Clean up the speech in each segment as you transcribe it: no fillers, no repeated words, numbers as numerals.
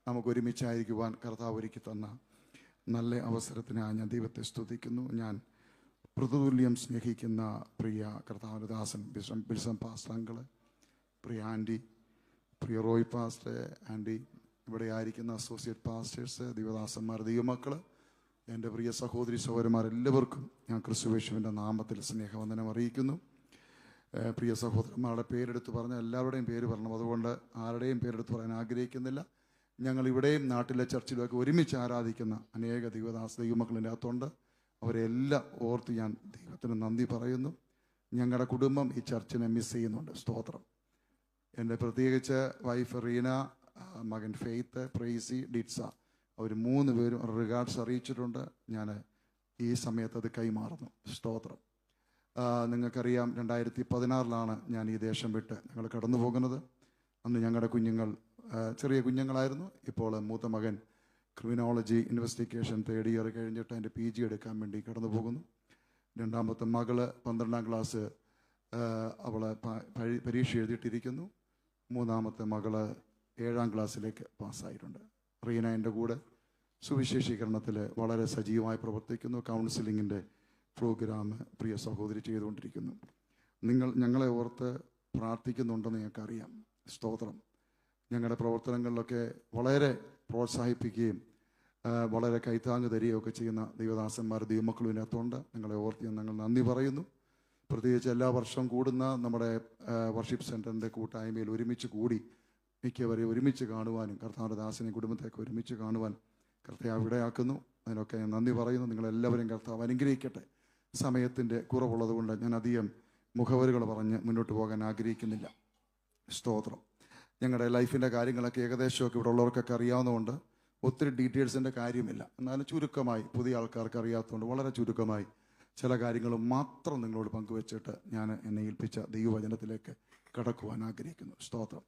നമുക്ക് ഒരുമിച്ചായിരിക്കുവാൻ കർത്താവ് ഒരുക്കി തന്ന നല്ല അവസരത്തിനായി ഞാൻ ദൈവത്തെ സ്തുതിക്കുന്നു. ഞാൻ പ്രതിതുല്യം സ്നേഹിക്കുന്ന പ്രിയ കർത്താവദാസൻ ബിൽസം പാസ്റ്റർ അങ്കിള്, പ്രിയ ആൻറ്റി, പ്രിയ റോയ് പാസ്റ്റർ ആൻറ്റി, ഇവിടെ ആയിരിക്കുന്ന അസോസിയേറ്റ് പാസ്റ്റേഴ്സ്, ദൈവദാസന്മാർ, ദൈവമക്കൾ, എൻ്റെ പ്രിയ സഹോദരി സഹോദരന്മാർ, എല്ലാവർക്കും ഞാൻ ക്രിസ്തുയേശുവിൻ്റെ നാമത്തിൽ സ്നേഹവന്ദനം അറിയിക്കുന്നു. പ്രിയ സഹോദരന്മാരുടെ പേരെടുത്ത് പറഞ്ഞ എല്ലാവരുടെയും പേര് പറഞ്ഞു, അതുകൊണ്ട് ആരുടെയും പേരെടുത്ത് പറയാൻ ആഗ്രഹിക്കുന്നില്ല. ഞങ്ങൾ ഇവിടെയും നാട്ടിലെ ചർച്ചിലുമൊക്കെ ഒരുമിച്ച് ആരാധിക്കുന്ന അനേക ദൈവമക്കളിൻ്റെ അകത്തുണ്ട്. അവരെല്ലാം ഓർത്ത് ഞാൻ ദൈവത്തിന് നന്ദി പറയുന്നു. ഞങ്ങളുടെ കുടുംബം ഈ ചർച്ചിനെ മിസ് ചെയ്യുന്നുണ്ട്. സ്തോത്രം. എൻ്റെ പ്രത്യേകിച്ച് വൈഫ് റീന, മകൻ ഫെയ്ത്ത്, പ്രൈസി, ഡിറ്റ്സ, അവർ 3 പേരും റിഗാർഡ്സ് അറിയിച്ചിട്ടുണ്ട്. ഞാൻ ഈ സമയത്ത് അത് കൈമാറുന്നു. സ്തോത്രം. നിങ്ങൾക്കറിയാം, 2016 ഞാൻ ഈ ദേശം വിട്ട് ഞങ്ങൾ കടന്നു പോകുന്നത്. അന്ന് ഞങ്ങളുടെ കുഞ്ഞുങ്ങൾ ചെറിയ കുഞ്ഞുങ്ങളായിരുന്നു. ഇപ്പോൾ മൂത്ത മകൻ ക്രിമിനോളജി ഇൻവെസ്റ്റിഗേഷൻ 3rd ഇയർ കഴിഞ്ഞിട്ട് എൻ്റെ PG എടുക്കാൻ വേണ്ടി കടന്നു പോകുന്നു. രണ്ടാമത്തെ മകള് 12ാം ക്ലാസ്, അവള് പരീക്ഷ എഴുതിയിട്ടിരിക്കുന്നു. മൂന്നാമത്തെ മകള് 7ാം ക്ലാസ്സിലേക്ക് പാസ്സായിട്ടുണ്ട്. റീന എൻ്റെ കൂടെ സുവിശേഷീകരണത്തിൽ വളരെ സജീവമായി പ്രവർത്തിക്കുന്നു. കൗൺസിലിങ്ങിൻ്റെ പ്രോഗ്രാം പ്രിയ സഹോദരി ചെയ്തുകൊണ്ടിരിക്കുന്നു. ഞങ്ങളെ ഓർത്ത് പ്രാർത്ഥിക്കുന്നുണ്ടെന്ന് ഞങ്ങൾക്കറിയാം. സ്തോത്രം. ഞങ്ങളുടെ പ്രവർത്തനങ്ങളിലൊക്കെ വളരെ പ്രോത്സാഹിപ്പിക്കുകയും വളരെ കൈത്താങ്ങ് തരികയൊക്കെ ചെയ്യുന്ന ദൈവദാസന്മാർ, ദൈവമക്കളും ഇതിനകത്തുണ്ട്. നിങ്ങളെ ഓർത്ത് ഞങ്ങൾ നന്ദി പറയുന്നു. പ്രത്യേകിച്ച് എല്ലാ വർഷവും കൂടുന്ന നമ്മുടെ വർഷിപ്പ് സെൻറ്ററിൻ്റെ കൂട്ടായ്മയിൽ ഒരുമിച്ച് കൂടി മിക്കവരെ ഒരുമിച്ച് കാണുവാനും കർത്താവിൻ്റെ ദാസനെ കുടുംബത്തെയൊക്കെ ഒരുമിച്ച് കാണുവാൻ കർത്താവ് ഇടയാക്കുന്നു. അതിനൊക്കെ ഞാൻ നന്ദി പറയുന്നു. നിങ്ങളെല്ലാവരെയും കർത്താവ് അനുഗ്രഹിക്കട്ടെ. സമയത്തിൻ്റെ കുറവുള്ളത് കൊണ്ട് ഞാൻ അധികം മുഖവരുകൾ പറഞ്ഞ് മുന്നോട്ട് പോകാൻ ആഗ്രഹിക്കുന്നില്ല. സ്തോത്രം. ഞങ്ങളുടെ ലൈഫിൻ്റെ കാര്യങ്ങളൊക്കെ ഏകദേശമൊക്കെ ഇവിടെ ഉള്ളവർക്കൊക്കെ അറിയാവുന്നതുകൊണ്ട് ഒത്തിരി ഡീറ്റെയിൽസിൻ്റെ കാര്യമില്ല. എന്നാലും ചുരുക്കമായി, പുതിയ ആൾക്കാർക്ക് അറിയാത്തതുകൊണ്ട് വളരെ ചുരുക്കമായി ചില കാര്യങ്ങൾ മാത്രം നിങ്ങളോട് പങ്കുവെച്ചിട്ട് ഞാൻ എന്നെ ഏൽപ്പിച്ച ദൈവവചനത്തിലേക്ക് കടക്കുവാൻ ആഗ്രഹിക്കുന്നു. സ്തോത്രം.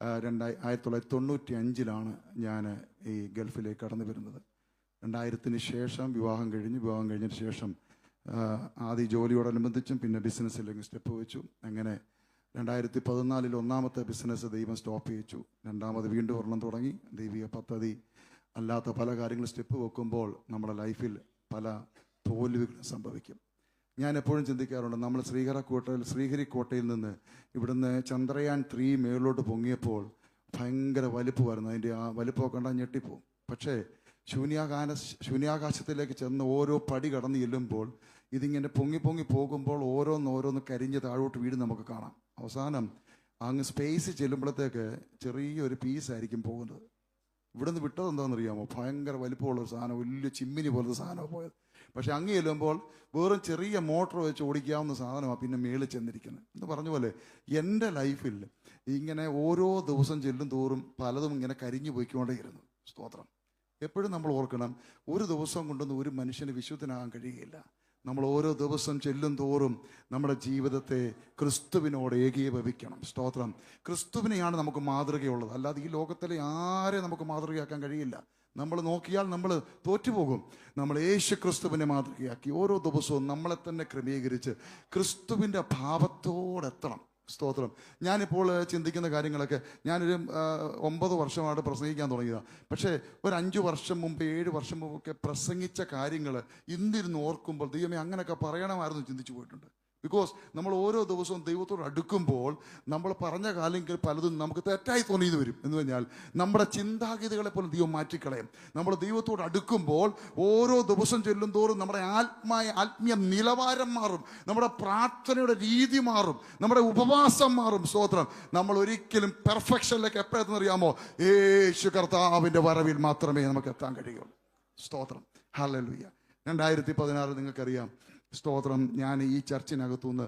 1995 ഞാൻ ഈ ഗൾഫിലേക്ക് കടന്നു വരുന്നത്. 2000 ശേഷം വിവാഹം കഴിഞ്ഞതിന് ശേഷം ആദ്യ ജോലിയോടനുബന്ധിച്ചും പിന്നെ ബിസിനസ്സിലേക്ക് സ്റ്റെപ്പ് വെച്ചു. അങ്ങനെ 2014 ഒന്നാമത്തെ ബിസിനസ് ദൈവം സ്റ്റോപ്പ് ചെയ്യിച്ചു. രണ്ടാമത് വീണ്ടും ഒരെണ്ണം തുടങ്ങി. ദൈവിക പദ്ധതി അല്ലാത്ത പല കാര്യങ്ങളും സ്റ്റെപ്പ് വെക്കുമ്പോൾ നമ്മുടെ ലൈഫിൽ പല തോൽവികൾ സംഭവിക്കും. ഞാൻ എപ്പോഴും ചിന്തിക്കാറുണ്ട്, നമ്മൾ ശ്രീഹരിക്കോട്ടയിൽ നിന്ന് ഇവിടുന്ന് ചന്ദ്രയാൻ 3 മേളിലോട്ട് പൊങ്ങിയപ്പോൾ ഭയങ്കര വലിപ്പമായിരുന്നു. അതിൻ്റെ ആ വലിപ്പമൊക്കെ കണ്ടാൽ ഞെട്ടിപ്പോവും. പക്ഷേ ശൂന്യാകാശത്തിലേക്ക് ചെന്ന് ഓരോ പടി കടന്ന് ചെല്ലുമ്പോൾ ഇതിങ്ങനെ പൊങ്ങി പോകുമ്പോൾ ഓരോന്ന് കരിഞ്ഞ് താഴോട്ട് വീട് നമുക്ക് കാണാം. അവസാനം അങ്ങ് സ്പേസ് ചെല്ലുമ്പോഴത്തേക്ക് ചെറിയൊരു പീസായിരിക്കും പോകുന്നത്. ഇവിടുന്ന് വിട്ടത് എന്താണെന്നറിയാമോ? ഭയങ്കര വലിപ്പമുള്ളൊരു സാധനം, വലിയ ചിമ്മിനി പോലത്തെ സാധനമാണ് പോയത്. പക്ഷെ അങ്ങ് ചെല്ലുമ്പോൾ വെറും ചെറിയ മോട്ടർ വെച്ച് ഓടിക്കാവുന്ന സാധനമാണ് പിന്നെ മേളിൽ ചെന്നിരിക്കുന്നത്. എന്ന് പറഞ്ഞ പോലെ എൻ്റെ ലൈഫിൽ ഇങ്ങനെ ഓരോ ദിവസം ചെല്ലും തോറും പലതും ഇങ്ങനെ കരിഞ്ഞു പോയിക്കൊണ്ടേയിരുന്നു. സ്തോത്രം. എപ്പോഴും നമ്മൾ ഓർക്കണം, ഒരു ദിവസം കൊണ്ടൊന്നും ഒരു മനുഷ്യന് വിശുദ്ധനാകാൻ കഴിയുകയില്ല. നമ്മൾ ഓരോ ദിവസം ചെല്ലും തോറും നമ്മുടെ ജീവിതത്തെ ക്രിസ്തുവിനോട് ഏകീഭവിക്കണം. സ്തോത്രം. ക്രിസ്തുവിനെയാണ് നമുക്ക് മാതൃകയുള്ളത്, അല്ലാതെ ഈ ലോകത്തിലെ ആരെ നമുക്ക് മാതൃകയാക്കാൻ കഴിയില്ല. നമ്മൾ നോക്കിയാൽ നമ്മൾ തോറ്റുപോകും. നമ്മൾ യേശു ക്രിസ്തുവിനെ മാതൃകയാക്കി ഓരോ ദിവസവും നമ്മളെ തന്നെ ക്രമീകരിച്ച് ക്രിസ്തുവിൻ്റെ ഭാവത്തോടെത്തണം. സ്തോത്രം. ഞാനിപ്പോൾ ചിന്തിക്കുന്ന കാര്യങ്ങളൊക്കെ, ഞാനൊരു 9 വർഷമായിട്ട് പ്രസംഗിക്കാൻ തുടങ്ങിയതാണ്. പക്ഷേ ഒരു 5 വർഷം മുമ്പ് 7 വർഷം മുമ്പൊക്കെ പ്രസംഗിച്ച കാര്യങ്ങൾ ഇന്നിരുന്ന് ഓർക്കുമ്പോൾ ദൈവമേ അങ്ങനെയൊക്കെ പറയണമായിരുന്നു ചിന്തിച്ചു പോയിട്ടുണ്ട്. ബിക്കോസ് നമ്മൾ ഓരോ ദിവസവും ദൈവത്തോട് അടുക്കുമ്പോൾ നമ്മൾ പറഞ്ഞ കാലങ്ങളിൽ പലതും നമുക്ക് തെറ്റായി തോന്നിയത് വരും. എന്ന് പറഞ്ഞാൽ നമ്മുടെ ചിന്താഗതികളെ പോലും ദൈവം മാറ്റിക്കളയും. നമ്മൾ ദൈവത്തോട് അടുക്കുമ്പോൾ ഓരോ ദിവസം ചെല്ലും തോറും നമ്മുടെ ആത്മീയ നിലവാരം മാറും, നമ്മുടെ പ്രാർത്ഥനയുടെ രീതി മാറും, നമ്മുടെ ഉപവാസം മാറും. സ്തോത്രം. നമ്മൾ ഒരിക്കലും പെർഫെക്ഷനിലേക്ക് എപ്പോഴെത്തുന്നറിയാമോ? യേശു കർത്താവിൻ്റെ വരവിൽ മാത്രമേ നമുക്ക് എത്താൻ കഴിയുള്ളൂ. സ്തോത്രം. ഹല്ലേലൂയ. 2016 നിങ്ങൾക്കറിയാം. സ്തോത്രം. ഞാൻ ഈ ചർച്ചിനകത്തുനിന്ന്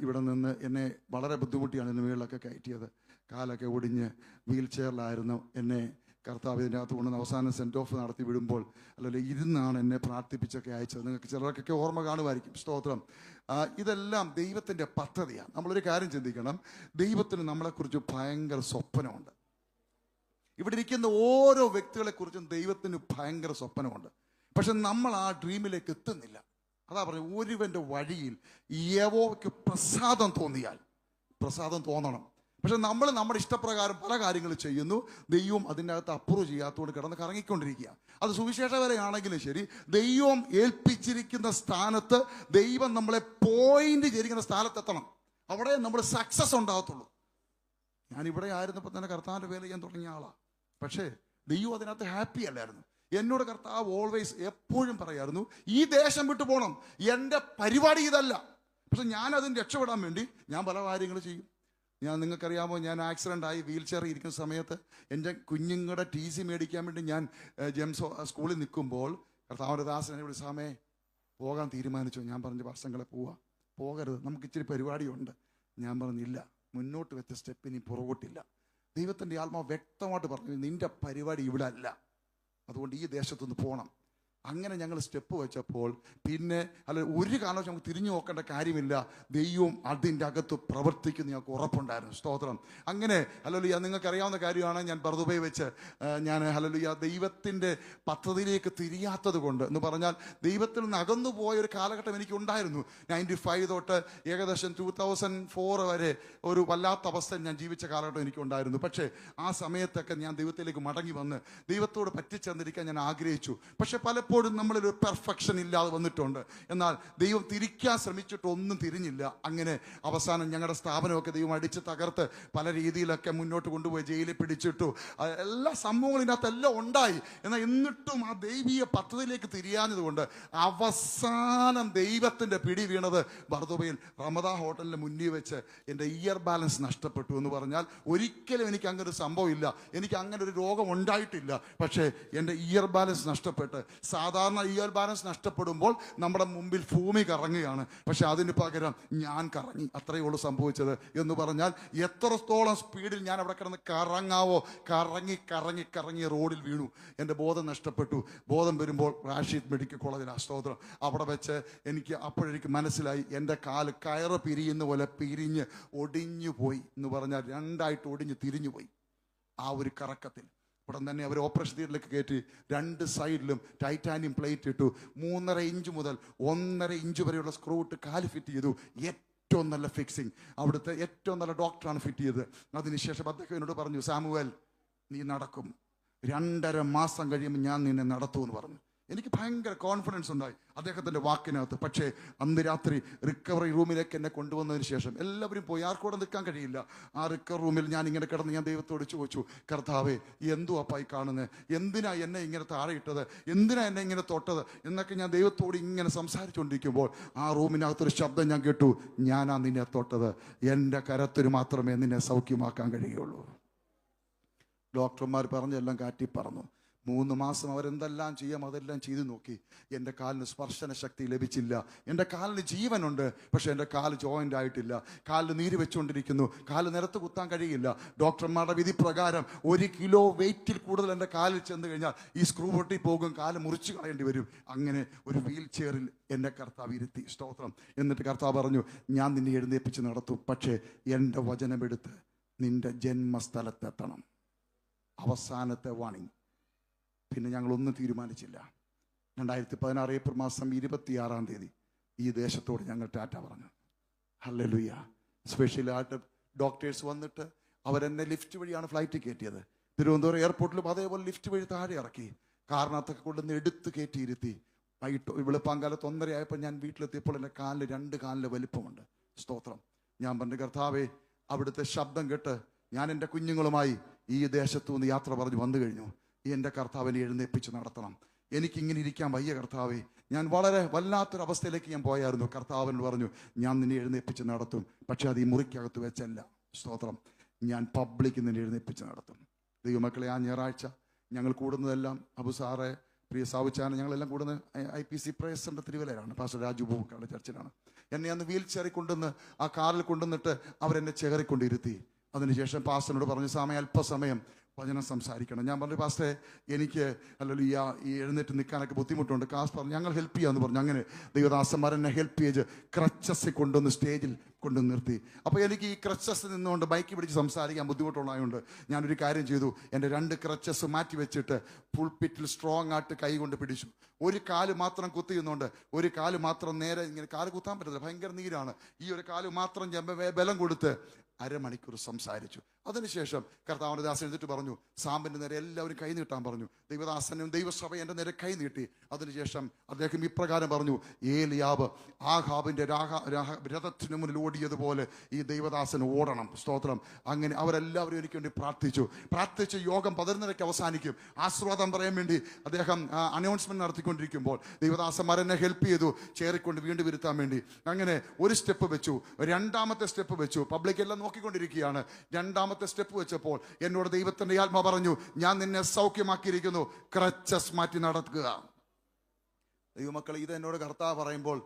ഇവിടെ നിന്ന് എന്നെ വളരെ ബുദ്ധിമുട്ടിയാണ് ഇന്ന് മുകളിലൊക്കെ കയറ്റിയത്. കാലൊക്കെ ഒടിഞ്ഞ് വീൽ ചെയറിലായിരുന്നു എന്നെ കർത്താവ് ഇതിൻ്റെ അകത്ത് കൊണ്ടുവന്ന് അവസാനം സെൻറ്റ് ഓഫ് നടത്തി വിടുമ്പോൾ അല്ലെങ്കിൽ ഇരുന്നാണ് എന്നെ പ്രാർത്ഥിപ്പിച്ചൊക്കെ അയച്ചത്. നിങ്ങൾക്ക് ചിലർക്കൊക്കെ ഓർമ്മ കാണുമായിരിക്കും. സ്തോത്രം. ഇതെല്ലാം ദൈവത്തിൻ്റെ പദ്ധതിയാണ്. നമ്മളൊരു കാര്യം ചിന്തിക്കണം, ദൈവത്തിന് നമ്മളെക്കുറിച്ച് ഭയങ്കര സ്വപ്നമുണ്ട്. ഇവിടെ ഇരിക്കുന്ന ഓരോ വ്യക്തികളെക്കുറിച്ചും ദൈവത്തിന് ഭയങ്കര സ്വപ്നമുണ്ട്. പക്ഷെ നമ്മൾ ആ ഡ്രീമിലേക്ക് എത്തുന്നില്ല. അതാ പറഞ്ഞത്, ഒരുവൻ്റെ വഴിയിൽ യഹോവയ്ക്ക് പ്രസാദം തോന്നിയാൽ, പ്രസാദം തോന്നണം. പക്ഷെ നമ്മൾ നമ്മുടെ ഇഷ്ടപ്രകാരം പല കാര്യങ്ങൾ ചെയ്യുന്നു. ദൈവം അതിൻ്റെ അകത്ത് അപ്രൂവ് ചെയ്യാത്തതുകൊണ്ട് കിടന്ന് കറങ്ങിക്കൊണ്ടിരിക്കുക. അത് സുവിശേഷ വേലയാണെങ്കിലും ശരി, ദൈവം ഏൽപ്പിച്ചിരിക്കുന്ന സ്ഥാനത്ത് ദൈവം നമ്മളെ പോയിന്റ് ചെയ്തിരിക്കുന്ന സ്ഥാനത്തെത്തണം. അവിടെ നമ്മൾ സക്സസ് ഉണ്ടാകത്തുള്ളൂ. ഞാനിവിടെ ആയിരുന്നപ്പോൾ തന്നെ കർത്താവിൻ്റെ വേല ചെയ്യാൻ തുടങ്ങിയ ആളാണ്. പക്ഷേ ദൈവം അതിനകത്ത് ഹാപ്പി അല്ലായിരുന്നു. എന്നോട് കർത്താവ് ഓൾവേസ് എപ്പോഴും പറയായിരുന്നു, ഈ ദേശം വിട്ടു പോകണം, എൻ്റെ പരിപാടി ഇതല്ല. പക്ഷെ ഞാൻ അതിന് രക്ഷപ്പെടാൻ വേണ്ടി ഞാൻ പല കാര്യങ്ങൾ ചെയ്യും. നിങ്ങൾക്കറിയാമോ, ഞാൻ ആക്സിഡൻ്റ് ആയി വീൽ ചെയറിൽ ഇരിക്കുന്ന സമയത്ത് എൻ്റെ കുഞ്ഞുങ്ങളുടെ TC മേടിക്കാൻ വേണ്ടി ഞാൻ ജെംസ് സ്കൂളിൽ നിൽക്കുമ്പോൾ കർത്താവിൻ്റെ ദാസനെ വിളിച്ചാമേ പോകാൻ തീരുമാനിച്ചു. ഞാൻ പറഞ്ഞു, വർഷങ്ങളെ പോകരുത്, നമുക്ക് ഇച്ചിരി പരിപാടിയുണ്ട്. ഞാൻ പറഞ്ഞില്ല, മുന്നോട്ട് വെച്ച സ്റ്റെപ്പ് ഇനി പുറകോട്ടില്ല. ദൈവത്തിൻ്റെ ആത്മാവ് വ്യക്തമായിട്ട് പറഞ്ഞു, നിന്റെ പരിപാടി ഇവിടെ അല്ല, അതുകൊണ്ട് ഈ ദേശത്തുനിന്ന് പോകണം. അങ്ങനെ ഞങ്ങൾ സ്റ്റെപ്പ് വെച്ചപ്പോൾ പിന്നെ ഒരു കാരണവശാലും നമുക്ക് തിരിഞ്ഞു നോക്കേണ്ട കാര്യമില്ല. ദൈവം അതിൻ്റെ അകത്ത് പ്രവർത്തിക്കുന്ന ഞങ്ങൾക്ക് ഉറപ്പുണ്ടായിരുന്നു. സ്തോത്രം. അങ്ങനെ ഹല്ലേലൂയ, നിങ്ങൾക്കറിയാവുന്ന കാര്യമാണ്, ഞാൻ ബർദുബൈ വെച്ച് ഞാൻ ഹല്ലേലൂയ ദൈവത്തിൻ്റെ പദ്ധതിയിലേക്ക് തിരിയാത്തത് കൊണ്ട് എന്ന് പറഞ്ഞാൽ ദൈവത്തിൽ നിന്ന് അകന്നു പോയ ഒരു കാലഘട്ടം എനിക്കുണ്ടായിരുന്നു. 95 തൊട്ട് ഏകദേശം 2004 വരെ ഒരു വല്ലാത്ത അവസ്ഥയിൽ ഞാൻ ജീവിച്ച കാലഘട്ടം എനിക്കുണ്ടായിരുന്നു. പക്ഷേ ആ സമയത്തൊക്കെ ഞാൻ ദൈവത്തിലേക്ക് മടങ്ങി വന്ന് ദൈവത്തോട് പറ്റിച്ചേർന്നിരിക്കാൻ ഞാൻ ആഗ്രഹിച്ചു. പക്ഷെ പലപ്പോഴും നമ്മളൊരു പെർഫെക്ഷൻ ഇല്ലാതെ വന്നിട്ടുണ്ട്. എന്നാൽ ദൈവം തിരിക്കാൻ ശ്രമിച്ചിട്ട് ഒന്നും തിരിഞ്ഞില്ല. അങ്ങനെ അവസാനം ഞങ്ങളുടെ സ്ഥാപനമൊക്കെ ദൈവം അടിച്ച് തകർത്ത് പല രീതിയിലൊക്കെ മുന്നോട്ട് കൊണ്ടുപോയി ജയിലിൽ പിടിച്ചിട്ടു. എല്ലാ സംഭവങ്ങളിനകത്തെല്ലാം ഉണ്ടായി. എന്നാൽ എന്നിട്ടും ആ ദൈവീയ പദ്ധതിയിലേക്ക് തിരിയാഞ്ഞത് കൊണ്ട് അവസാനം ദൈവത്തിൻ്റെ പിടി വീണത് ബർദുബയിൽ റമദാ ഹോട്ടലിന് മുന്നിൽ വെച്ച് എൻ്റെ ഇയർ ബാലൻസ് നഷ്ടപ്പെട്ടു. എന്ന് പറഞ്ഞാൽ ഒരിക്കലും എനിക്ക് അങ്ങനെ ഒരു സംഭവമില്ല, എനിക്ക് അങ്ങനെ ഒരു രോഗം ഉണ്ടായിട്ടില്ല. പക്ഷേ എൻ്റെ ഇയർ ബാലൻസ് നഷ്ടപ്പെട്ട്, സാധാരണ ഇയർ ബാലൻസ് നഷ്ടപ്പെടുമ്പോൾ നമ്മുടെ മുമ്പിൽ ഭൂമി കറങ്ങുകയാണ്, പക്ഷെ അതിന് പകരം ഞാൻ കറങ്ങി. അത്രയേ ഉള്ളൂ സംഭവിച്ചത്. എന്ന് പറഞ്ഞാൽ എത്രത്തോളം സ്പീഡിൽ ഞാൻ അവിടെ കിടന്ന് കറങ്ങാവോ, കറങ്ങി കറങ്ങി കറങ്ങി റോഡിൽ വീണു. എൻ്റെ ബോധം നഷ്ടപ്പെട്ടു. ബോധം വരുമ്പോൾ റാഷിദ് മെഡിക്കൽ കോളേജിലെ സ്തോത്രം അവിടെ വെച്ച് അപ്പോഴെനിക്ക് മനസ്സിലായി, എൻ്റെ കാല് കയറ് പിരിയുന്ന പോലെ പിരിഞ്ഞ് ഒടിഞ്ഞു പോയി. എന്ന് പറഞ്ഞാൽ രണ്ടായിട്ട് ഒടിഞ്ഞ് തിരിഞ്ഞു പോയി. ആ ഒരു കറക്കത്തിൽ ഉടൻ തന്നെ അവർ ഓപ്പറേഷൻ തിയേറ്ററിലേക്ക് കയറ്റി 2 സൈഡിലും ടൈറ്റാനിയം പ്ലേറ്റ് ഇട്ടു. 3.5 ഇഞ്ച് മുതൽ 1.5 ഇഞ്ച് വരെയുള്ള സ്ക്രൂ ഇട്ട് കാല് ഫിറ്റ് ചെയ്തു. ഏറ്റവും നല്ല ഫിക്സിങ്, അവിടുത്തെ ഏറ്റവും നല്ല ഡോക്ടറാണ് ഫിറ്റ് ചെയ്തത്. അതിനുശേഷം അദ്ദേഹം എന്നോട് പറഞ്ഞു, സാമുവേൽ നീ നടക്കും, 2.5 മാസം കഴിയുമ്പോൾ ഞാൻ നിന്നെ നടത്തുമെന്ന് പറഞ്ഞു. എനിക്ക് ഭയങ്കര കോൺഫിഡൻസ് ഉണ്ടായി അദ്ദേഹത്തിൻ്റെ വാക്കിനകത്ത്. പക്ഷേ അന്ന് രാത്രി റിക്കവറി റൂമിലേക്ക് എന്നെ കൊണ്ടുവന്നതിന് ശേഷം എല്ലാവരും പോയി, ആർക്കൂടെ നിൽക്കാൻ കഴിയില്ല. ആ റിക്കവറി റൂമിൽ ഞാൻ ഇങ്ങനെ കിടന്ന് ഞാൻ ദൈവത്തോട് ചോദിച്ചു, കർത്താവേ എന്തു അപ്പായി കാണുന്നത്, എന്തിനാ എന്നെ ഇങ്ങനെ താഴെ ഇട്ടത്, എന്തിനാ എന്നെ ഇങ്ങനെ തൊട്ടത് എന്നൊക്കെ ഞാൻ ദൈവത്തോട് ഇങ്ങനെ സംസാരിച്ചുകൊണ്ടിരിക്കുമ്പോൾ ആ റൂമിനകത്തൊരു ശബ്ദം ഞാൻ കേട്ടു, ഞാനാ നിന്നെ തൊട്ടത്, എൻ്റെ കരത്തിന് മാത്രമേ നിന്നെ സൗഖ്യമാക്കാൻ കഴിയുള്ളൂ. ഡോക്ടർമാർ പറഞ്ഞെല്ലാം കാറ്റി പറന്നു. 3 മാസം അവരെന്തെല്ലാം ചെയ്യാം അതെല്ലാം ചെയ്തു നോക്കി. എൻ്റെ കാലിന് സ്പർശന ശക്തി ലഭിച്ചില്ല. എൻ്റെ കാലിന് ജീവനുണ്ട്, പക്ഷെ എൻ്റെ കാല് ജോയിൻ്റ് ആയിട്ടില്ല. കാലിന് നീര് വെച്ചുകൊണ്ടിരിക്കുന്നു. കാല് നിലത്ത് കുത്താൻ കഴിയില്ല. ഡോക്ടർമാരുടെ വിധി പ്രകാരം 1 കിലോ വെയിറ്റിൽ കൂടുതൽ എൻ്റെ കാലിൽ ചെന്ന് കഴിഞ്ഞാൽ ഈ സ്ക്രൂ പൊട്ടി പോകും, കാല് മുറിച്ച് കളയേണ്ടി വരും. അങ്ങനെ ഒരു വീൽ ചെയറിൽ എന്നെ കർത്താവ് ഇരുത്തി. സ്തോത്രം. എന്നിട്ട് കർത്താവ് പറഞ്ഞു, ഞാൻ നിന്നെ എഴുന്നേൽപ്പിച്ച് നടത്തും, പക്ഷേ എൻ്റെ വചനമെടുത്ത് നിന്റെ ജന്മസ്ഥലത്തെത്തണം. അവസാനത്തെ വാണിംഗ്. പിന്നെ ഞങ്ങളൊന്നും തീരുമാനിച്ചില്ല. 2016 ഏപ്രിൽ മാസം 26-ാം തീയതി ഈ ദേശത്തോട് ഞങ്ങൾ ടാറ്റ പറഞ്ഞു. ഹല്ലേലൂയ. സ്പെഷ്യലായിട്ട് ഡോക്ടേഴ്സ് വന്നിട്ട് അവരെന്നെ ലിഫ്റ്റ് വഴിയാണ് ഫ്ലൈറ്റ് കയറ്റിയത്. തിരുവനന്തപുരം എയർപോർട്ടിലും അതേപോലെ ലിഫ്റ്റ് വഴി താഴെ ഇറക്കി. കാരണത്തൊക്കെ കൊണ്ടുവന്ന് എടുത്ത് കയറ്റിയിരുത്തി. വൈകിട്ട് വെളുപ്പാങ്കാലത്ത് 1:30 ആയപ്പോൾ ഞാൻ വീട്ടിലെത്തിയപ്പോൾ എൻ്റെ കാലിന് 2 കാലിൻ്റെ വലിപ്പമുണ്ട്. സ്തോത്രം. ഞാൻ പറഞ്ഞു, കർത്താവേ അവിടുത്തെ ശബ്ദം കേട്ട് ഞാൻ എൻ്റെ കുഞ്ഞുങ്ങളുമായി ഈ ദേശത്തു നിന്ന് യാത്ര പറഞ്ഞു വന്നു കഴിഞ്ഞു. എൻ്റെ കർത്താവിനെ എഴുന്നേൽപ്പിച്ച് നടത്തണം. എനിക്കിങ്ങനെ ഇരിക്കാൻ വയ്യ കർത്താവേ. ഞാൻ വളരെ വല്ലാത്തൊരവസ്ഥയിലേക്ക് ഞാൻ പോയായിരുന്നു. കർത്താവിനോട് പറഞ്ഞു, ഞാൻ നിന്നെ എഴുന്നേൽപ്പിച്ച് നടത്തും, പക്ഷെ അത് ഈ മുറിക്കകത്ത് വെച്ചല്ല. സ്തോത്രം. ഞാൻ പബ്ലിക് നിന്നെ എഴുന്നേൽപ്പിച്ച് നടത്തും. ദൈവമക്കളെ, ആ ഞായറാഴ്ച ഞങ്ങൾ കൂടുന്നതെല്ലാം അബു സാറെ, പ്രിയ സാവുച്ചാൻ, ഞങ്ങളെല്ലാം കൂടുന്നത് IPC പ്രേയർ സെൻ്റർ തിരുവല്ലയിലാണ്. പാസ്റ്റർ രാജു ബൂക്കാരുടെ ചർച്ചിലാണ്. എന്നെ അന്ന് വീൽ ചെയറിൽ കൊണ്ടുവന്ന് ആ കാറിൽ കൊണ്ടുവന്നിട്ട് അവരെന്നെ ചേറിക്കൊണ്ടിരുത്തി. അതിനുശേഷം പാസ്റ്ററിനോട് പറഞ്ഞു, അല്പസമയം വചനം സംസാരിക്കണം. ഞാൻ പറഞ്ഞു, പാസ്റ്ററെ എനിക്ക് ഈ എഴുന്നേറ്റ് നിൽക്കാനൊക്കെ ബുദ്ധിമുട്ടുണ്ട്. കാസ് പറഞ്ഞു, ഞങ്ങൾ ഹെൽപ്പ് ചെയ്യാമെന്ന് പറഞ്ഞു. അങ്ങനെ ദൈവദാസന്മാർ എന്നെ ഹെൽപ്പ് ചെയ്ത് ക്രച്ചസിൽ കൊണ്ടുവന്ന് സ്റ്റേജിൽ കൊണ്ടു നിർത്തി. അപ്പോൾ എനിക്ക് ഈ ക്രച്ചസ് നിന്നുകൊണ്ട് ബൈക്ക് പിടിച്ച് സംസാരിക്കാൻ ബുദ്ധിമുട്ടുള്ളതുകൊണ്ട് ഞാനൊരു കാര്യം ചെയ്തു. എൻ്റെ 2 ക്രച്ചസ് മാറ്റി വെച്ചിട്ട് പുൾപിറ്റിൽ സ്ട്രോങ് ആയിട്ട് കൈ കൊണ്ട് പിടിച്ചു. ഒരു കാല് മാത്രം കുത്തിയുന്നുണ്ട്, ഒരു കാല് മാത്രം നേരെ ഇങ്ങനെ, കാല് കുത്താൻ പറ്റത്തില്ല, ഭയങ്കര നീരാണ്. ഈ ഒരു കാല് മാത്രം ബലം കൊടുത്ത് അരമണിക്കൂർ സംസാരിച്ചു. അതിനുശേഷം കർത്താവിന്റെ ദാസൻ എഴുന്നിട്ട് പറഞ്ഞു, സാമ്പിന്റെ നേരെ എല്ലാവരും കൈ നീട്ടാൻ പറഞ്ഞു. ദൈവദാസനും ദൈവസഭ എൻ്റെ നേരെ കൈ നീട്ടി. അതിനുശേഷം അദ്ദേഹം ഇപ്രകാരം പറഞ്ഞു, ഏലിയാവ് ആഹാബിന്റെ രഥത്തിന് മുന്നിൽ ഓടിയതുപോലെ ഈ ദൈവദാസൻ ഓടണം. സ്തോത്രം. അങ്ങനെ അവരെല്ലാവരും എനിക്ക് വേണ്ടി പ്രാർത്ഥിച്ച് യോഗം 11:30 അവസാനിക്കും. ആശീർവാദം പറയാൻ വേണ്ടി അദ്ദേഹം അനൗൺസ്മെന്റ് നടത്തിക്കൊണ്ടിരിക്കുമ്പോൾ ദൈവദാസന്മാരെന്നെ ഹെൽപ്പ് ചെയ്തു, ചേറിക്കൊണ്ട് വീണ്ടും ഇരുത്താൻ വേണ്ടി. അങ്ങനെ ഒരു സ്റ്റെപ്പ് വെച്ചു, രണ്ടാമത്തെ സ്റ്റെപ്പ് വെച്ചു. പബ്ലിക് എല്ലാം നോക്കിക്കൊണ്ടിരിക്കുകയാണ്. രണ്ടാമത്തെ സ്റ്റെപ്പ് വെച്ചപ്പോൾ എന്നോട് ദൈവത്തിന്റെ ആത്മ പറഞ്ഞു, ഞാൻ നിന്നെ സൗഖ്യമാക്കിയിരിക്കുന്നു, ക്രച്ചസ് മാറ്റി നടക്കുക. ദൈവമക്കളെ, ഇത് എന്നോട് കർത്താവ് പറയുമ്പോൾ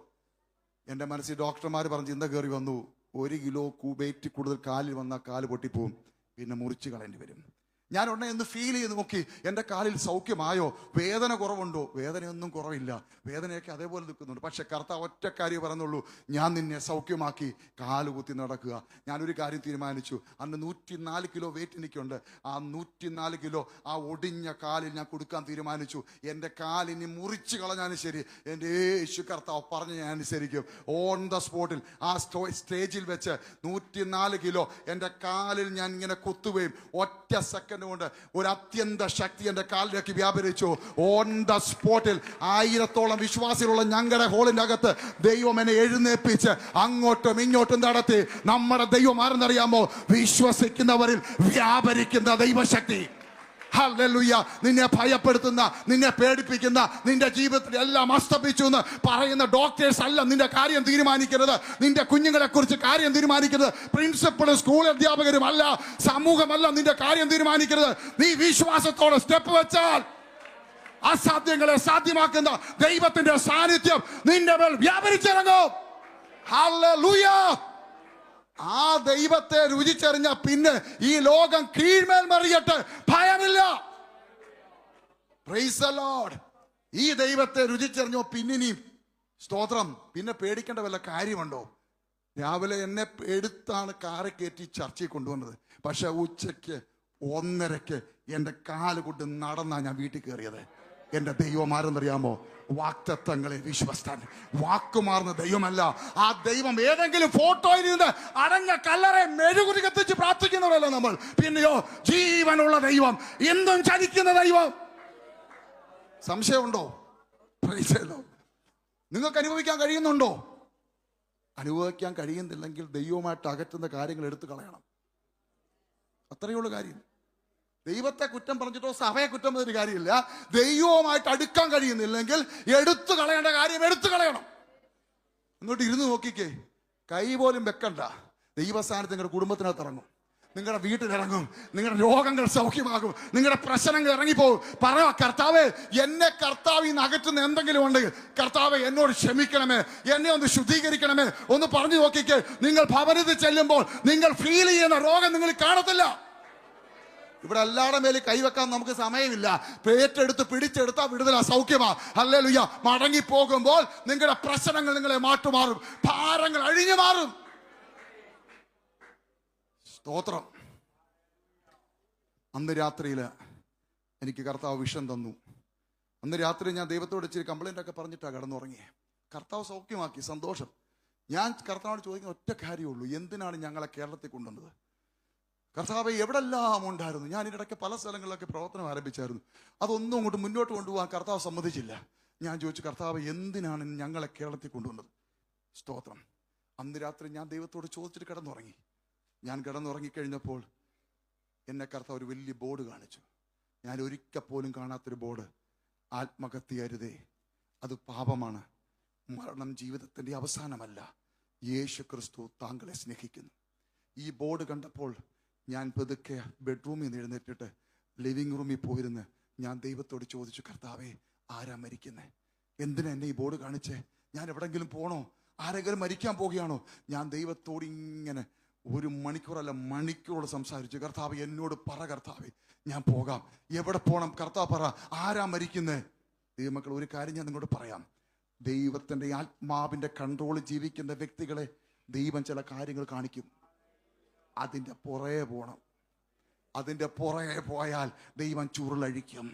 എൻ്റെ മനസ്സിൽ ഡോക്ടർമാർ പറഞ്ഞ് ചിന്ത കയറി വന്നു, 1 കിലോ വെയിറ്റ് കൂടുതൽ കാലിൽ വന്നാൽ കാല് പൊട്ടിപ്പോവും, പിന്നെ മുറിച്ച് കളയേണ്ടി വരും. ഞാൻ ഉടനെ ഒന്ന് ഫീൽ ചെയ്ത് നോക്കി, എൻ്റെ കാലിൽ സൗഖ്യമായോ? വേദന കുറവുണ്ടോ? വേദനയൊന്നും കുറവില്ല, വേദനയൊക്കെ അതേപോലെ നിൽക്കുന്നുണ്ട്. പക്ഷെ കർത്താവ് ഒറ്റ കാര്യം പറഞ്ഞുള്ളൂ, ഞാൻ നിന്നെ സൗഖ്യമാക്കി, കാല് കുത്തി നടക്കുക. ഞാനൊരു കാര്യം തീരുമാനിച്ചു. അന്ന് 104 കിലോ വെയിറ്റ് എനിക്കുണ്ട്. ആ 104 കിലോ ആ ഒടിഞ്ഞ കാലിൽ ഞാൻ കൊടുക്കാൻ തീരുമാനിച്ചു. എൻ്റെ കാലിനി മുറിച്ച് കളഞ്ഞാലും ശരി, എൻ്റെ യേശു കർത്താവ് പറഞ്ഞ് ഞാൻ അനുസരിക്കും. ഓൺ ദ സ്പോട്ടിൽ ആ സ്റ്റേജിൽ വെച്ച് 104 കിലോ എൻ്റെ കാലിൽ ഞാൻ ഇങ്ങനെ കുത്തുകയും ഒറ്റ സെക്കൻഡ് കൊണ്ട് ഒരു അത്യന്ത ശക്തി എൻ്റെ കാലിലേക്ക് വ്യാപരിച്ചു. ഓൺ ദ സ്പോട്ടിൽ 1000-ഓളം വിശ്വാസികളുള്ള ഞങ്ങളുടെ ഹോളിന്റെ അകത്ത് ദൈവം എന്നെ എഴുന്നേൽപ്പിച്ച് അങ്ങോട്ടും ഇങ്ങോട്ടും നടത്തി. നമ്മുടെ ദൈവം ആരെന്നറിയാമോ? വിശ്വസിക്കുന്നവരിൽ വ്യാപരിക്കുന്ന ദൈവശക്തി. ഹല്ലേലൂയ. നിന്നെ ഭയപ്പെടുത്തുന്ന, നിന്നെ പേടിപ്പിക്കുന്ന, നിന്റെ ജീവിതത്തിൽ എല്ലാം അസ്തമിച്ചു എന്ന് പറയുന്ന ഡോക്ടേഴ്സ് അല്ല നിന്റെ കാര്യം തീരുമാനിക്കുന്നത്. നിന്റെ കുഞ്ഞുങ്ങളെ കുറിച്ച് കാര്യം തീരുമാനിക്കുന്നത് പ്രിൻസിപ്പളും സ്കൂൾ അധ്യാപകരും അല്ല, സമൂഹമല്ല നിന്റെ കാര്യം തീരുമാനിക്കുന്നത്. നീ വിശ്വാസത്തോടെ സ്റ്റെപ്പ് വെച്ചാൽ അസാധ്യങ്ങളെ സാധ്യമാക്കുന്ന ദൈവത്തിന്റെ സാന്നിധ്യം നിന്റെ മേൽ വ്യാപരിച്ചിറങ്ങും. ഹല്ലേലൂയ. ആ ദൈവത്തെ രുചിച്ചറിഞ്ഞ പിന്നെ ഈ ലോകം കീഴ്മേൽ മറിയട്ടെ, ഭയമില്ല. Praise the lord. ഈ ദൈവത്തെ രുചിച്ചറിഞ്ഞോ പിന്നിനി സ്തോത്രം, പിന്നെ പേടിക്കേണ്ട വല്ല കാര്യമുണ്ടോ? രാവിലെ എന്നെ എടുത്താണ് കാറെ കയറ്റി ചർച്ചയിൽ കൊണ്ടുവന്നത്. പക്ഷെ ഉച്ചയ്ക്ക് 1:30 എൻ്റെ കാല് കൊണ്ട് നടന്നാ ഞാൻ വീട്ടിൽ കയറിയത്. എൻ്റെ ദൈവം ആരെന്നറിയാമോ? വാക്തത്വങ്ങളെ വിശ്വസ്തൻ, വാക്കുമാർന്ന ദൈവമല്ല. ആ ദൈവം ഏതെങ്കിലും ഫോട്ടോയിൽ നിന്ന് അടഞ്ഞ കല്ലറെ മെഴുകുതി കത്തിച്ച് പ്രാർത്ഥിക്കുന്നവരല്ല നമ്മൾ. പിന്നെയോ ജീവനുള്ള ദൈവം, എന്തും ചലിക്കുന്ന ദൈവം. സംശയമുണ്ടോ? നിങ്ങൾക്ക് അനുഭവിക്കാൻ കഴിയുന്നുണ്ടോ? അനുഭവിക്കാൻ കഴിയുന്നില്ലെങ്കിൽ ദൈവവുമായിട്ട് അകറ്റുന്ന കാര്യങ്ങൾ എടുത്തു കളയണം. അത്രയുള്ള കാര്യം. ദൈവത്തെ കുറ്റം പറഞ്ഞിട്ടോ സഭയെ കുറ്റം പറഞ്ഞിട്ട് കാര്യമില്ല. ദൈവവുമായിട്ട് അടുക്കാൻ കഴിയുന്നില്ലെങ്കിൽ എടുത്തു കളയേണ്ട കാര്യം എടുത്തു കളയണം. എന്നിട്ട് ഇരുന്ന് നോക്കിക്കേ, കൈ പോലും വെക്കണ്ട. ദൈവസ്ഥാനത്ത് നിങ്ങളുടെ കുടുംബത്തിനകത്ത് ഇറങ്ങും, നിങ്ങളുടെ വീട്ടിലിറങ്ങും, നിങ്ങളുടെ രോഗങ്ങൾ സൗഖ്യമാകും, നിങ്ങളുടെ പ്രശ്നങ്ങൾ ഇറങ്ങിപ്പോകും. പറയാ, കർത്താവേ, എന്നെ കർത്താവിൽ നിന്ന് അകറ്റുന്ന എന്തെങ്കിലും ഉണ്ടെങ്കിൽ കർത്താവേ എന്നോട് ക്ഷമിക്കണമേ, എന്നെ ഒന്ന് ശുദ്ധീകരിക്കണമേ. ഒന്ന് പറഞ്ഞു നോക്കിക്കേ, നിങ്ങൾ ഭവനത്തിൽ ചെല്ലുമ്പോൾ നിങ്ങൾ ഫീൽ ചെയ്യുന്ന രോഗം നിങ്ങൾ കാണത്തില്ല. ഇവിടെ എല്ലാവരുടെ മേലിൽ കൈവെക്കാൻ നമുക്ക് സമയമില്ല. പേറ്റെടുത്ത് പിടിച്ചെടുത്താൽ വിടുതല, സൗഖ്യമാ. ഹല്ലേലൂയ. മടങ്ങിപ്പോകുമ്പോൾ നിങ്ങളുടെ പ്രശ്നങ്ങൾ നിങ്ങളെ മാറ്റുമാറും, ഭാരങ്ങൾ അഴിഞ്ഞു മാറും. സ്തോത്രം. അന്ന് രാത്രിയിൽ എനിക്ക് കർത്താവ് വിഷം തന്നു. അന്ന് രാത്രി ഞാൻ ദൈവത്തോട് ഇച്ചിരി കംപ്ലൈൻ്റ് ഒക്കെ പറഞ്ഞിട്ടാണ് കിടന്നുറങ്ങിയേ. കർത്താവ് സൗഖ്യമാക്കി, സന്തോഷം. ഞാൻ കർത്താവിനോട് ചോദിക്കുന്ന ഒറ്റ കാര്യമുള്ളൂ, എന്തിനാണ് ഞങ്ങളെ കേരളത്തിൽ കൊണ്ടുവന്നത്? കർത്താവ് എവിടെല്ലാം ഉണ്ടായിരുന്നു. ഞാൻ ഇതിനിടയ്ക്ക് പല സ്ഥലങ്ങളിലൊക്കെ പ്രവർത്തനം ആരംഭിച്ചായിരുന്നു. അതൊന്നും അങ്ങോട്ട് മുന്നോട്ട് കൊണ്ടുപോകാൻ കർത്താവ് സമ്മതിച്ചില്ല. ഞാൻ ചോദിച്ചു, കർത്താവ് എന്തിനാണ് ഞങ്ങളെ കേരളത്തിൽ കൊണ്ടുവന്നത്? സ്തോത്രം. അന്ന് രാത്രി ഞാൻ ദൈവത്തോട് ചോദിച്ചിട്ട് കിടന്നുറങ്ങി. ഞാൻ കിടന്നുറങ്ങിക്കഴിഞ്ഞപ്പോൾ എന്നെ കർത്താവ് ഒരു വലിയ ബോർഡ് കാണിച്ചു. ഞാൻ ഒരിക്കൽ പോലും കാണാത്തൊരു ബോർഡ്. ആത്മഹത്യ അരുതേ, അത് പാപമാണ്. മരണം ജീവിതത്തിൻ്റെ അവസാനമല്ല. യേശു ക്രിസ്തു താങ്കളെ സ്നേഹിക്കുന്നു. ഈ ബോർഡ് കണ്ടപ്പോൾ ഞാൻ പതുക്കെ ബെഡ്റൂമിൽ നിന്ന് എഴുന്നേറ്റിട്ട് ലിവിങ് റൂമിൽ പോയിരുന്ന് ഞാൻ ദൈവത്തോട് ചോദിച്ചു, കർത്താവേ, ആരാ മരിക്കുന്നേ? എന്തിനാ എന്നെ ഈ ബോർഡ് കാണിച്ചേ? ഞാൻ എവിടെങ്കിലും പോണോ? ആരെങ്കിലും മരിക്കാൻ പോവുകയാണോ? ഞാൻ ദൈവത്തോട് ഇങ്ങനെ 1 മണിക്കൂറല്ല മണിക്കൂറോട് സംസാരിച്ചു. കർത്താവ് എന്നോട് പറ, കർത്താവേ ഞാൻ പോകാം. എവിടെ പോകണം? കർത്താവ് പറ, ആരാ മരിക്കുന്നേ? ദൈവമക്കൾ, ഒരു കാര്യം ഞാൻ നിങ്ങളോട് പറയാം. ദൈവത്തിൻ്റെ ആത്മാവിൻ്റെ കൺട്രോളിൽ ജീവിക്കുന്ന വ്യക്തികളെ ദൈവം ചില കാര്യങ്ങൾ കാണിക്കും. അതിൻ്റെ പുറകെ പോകണം. അതിൻ്റെ പുറകെ പോയാൽ ദൈവം ചുരുളഴിക്കും.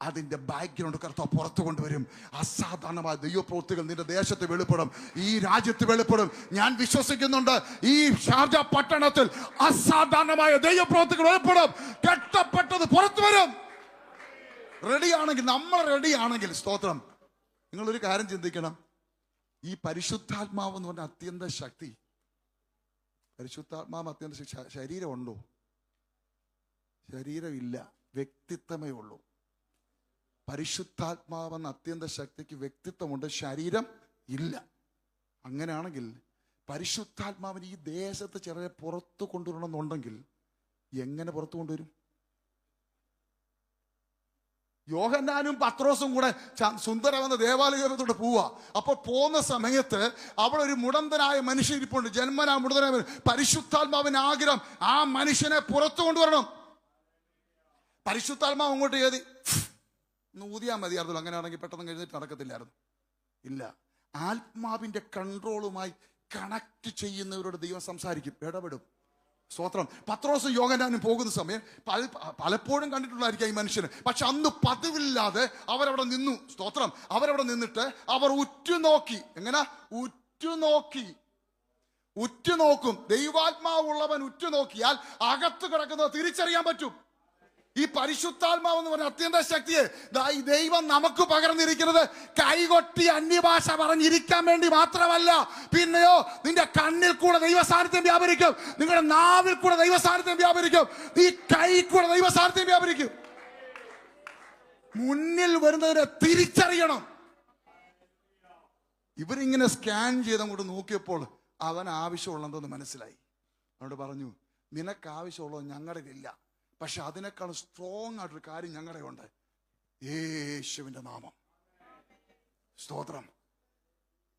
അതിന്റെ ബാക്ക്ഗ്രൗണ്ട് കർത്താവ് പുറത്തു കൊണ്ടുവരും. അസാധാരണമായ ദൈവപ്രവൃത്തികൾ നിന്റെ ദേശത്ത് വെളിപ്പെടും, ഈ രാജ്യത്ത് വെളിപ്പെടും. ഞാൻ വിശ്വസിക്കുന്നുണ്ട് ഈ ഷാർജ പട്ടണത്തിൽ അസാധാരണമായ ദൈവപ്രവൃത്തികൾ വെളിപ്പെടും. കെട്ടപ്പെട്ടത് പുറത്തു വരും. റെഡിയാണെങ്കിൽ, നമ്മൾ റെഡിയാണെങ്കിൽ, സ്തോത്രം. നിങ്ങളൊരു കാര്യം ചിന്തിക്കണം, ഈ പരിശുദ്ധാത്മാവ് എന്ന് പറഞ്ഞ അത്യന്ത ശക്തി, പരിശുദ്ധാത്മാവ് അത്യന്ത ശരീരമുണ്ടോ? ശരീരമില്ല, വ്യക്തിത്വമേ ഉള്ളൂ. പരിശുദ്ധാത്മാവെന്ന അത്യന്ത ശക്തിക്ക് വ്യക്തിത്വമുണ്ട്, ശരീരം ഇല്ല. അങ്ങനെയാണെങ്കിൽ പരിശുദ്ധാത്മാവിന് ഈ ദേശത്ത് ചെറിയ പുറത്തു കൊണ്ടുവരണമെന്നുണ്ടെങ്കിൽ എങ്ങനെ പുറത്തു കൊണ്ടുവരും? യോഹന്നാനും പത്രോസും കൂടെ സുന്ദരമെന്ന ദേവാലയത്തോട്ട് പോവുക. അപ്പോൾ പോകുന്ന സമയത്ത് അവിടെ ഒരു മുടന്തനായ മനുഷ്യൻ ഇരിപ്പുണ്ട്, ജന്മനാ മുടന്തനായ. പരിശുദ്ധാത്മാവിന് ആഗ്രഹം ആ മനുഷ്യനെ പുറത്തു കൊണ്ടുവരണം. പരിശുദ്ധാത്മാവ് അങ്ങോട്ട് ഏതി ഊതിയാൽ മതിയായിരുന്നല്ലോ. അങ്ങനെയാണെങ്കിൽ പെട്ടെന്ന് എഴുന്നേറ്റ് നടക്കത്തില്ലായിരുന്നു. ഇല്ല, ആത്മാവിന്റെ കൺട്രോളുമായി കണക്ട് ചെയ്യുന്നവരോട് ദൈവം സംസാരിക്കും, ഇടപെടും. സ്തോത്രം. പത്രോസും യോഹന്നാനും പോകുന്ന സമയം പലപ്പോഴും കണ്ടിട്ടുള്ളതായിരിക്കും ഈ മനുഷ്യന്. പക്ഷെ അന്ന് പതിവില്ലാതെ അവരവിടെ നിന്നു. സ്തോത്രം. അവരവിടെ നിന്നിട്ട് അവർ ഉറ്റുനോക്കി. എങ്ങനെ ഉറ്റുനോക്കും? ദൈവാത്മാവുള്ളവൻ ഉറ്റുനോക്കിയാൽ അകത്ത് കിടക്കുന്നത് തിരിച്ചറിയാൻ പറ്റും. ഈ പരിശുദ്ധാത്മാവ് എന്ന് പറഞ്ഞ അത്യന്ത ശക്തിയെ ഈ ദൈവം നമുക്ക് പകർന്നിരിക്കുന്നത് കൈകൊട്ടി അന്യഭാഷ പറഞ്ഞിരിക്കാൻ വേണ്ടി മാത്രമല്ല. പിന്നെയോ, നിന്റെ കണ്ണിൽ കൂടെ ദൈവ സാന്നിധ്യം വ്യാപരിക്കും, നിങ്ങളുടെ നാവിൽ കൂടെ ദൈവ സാന്നിധ്യം വ്യാപരിക്കും, ഈ കൈ കൂടെ ദൈവ സാന്നിധ്യം വ്യാപരിക്കും. മുന്നിൽ വരുന്നതിനെ തിരിച്ചറിയണം. ഇവരിങ്ങനെ സ്കാൻ ചെയ്ത് അങ്ങോട്ട് നോക്കിയപ്പോൾ അവൻ ആവശ്യമുള്ളതെന്ന് മനസ്സിലായി. അവനോട് പറഞ്ഞു, നിനക്ക് ആവശ്യമുള്ളത് ഞങ്ങളുടെ ഇല്ല, പക്ഷെ അതിനേക്കാൾ സ്ട്രോങ് ആയിട്ടൊരു കാര്യം ഞങ്ങളുടെ ഉണ്ട്, യേശുവിന്റെ നാമം. സ്തോത്രം.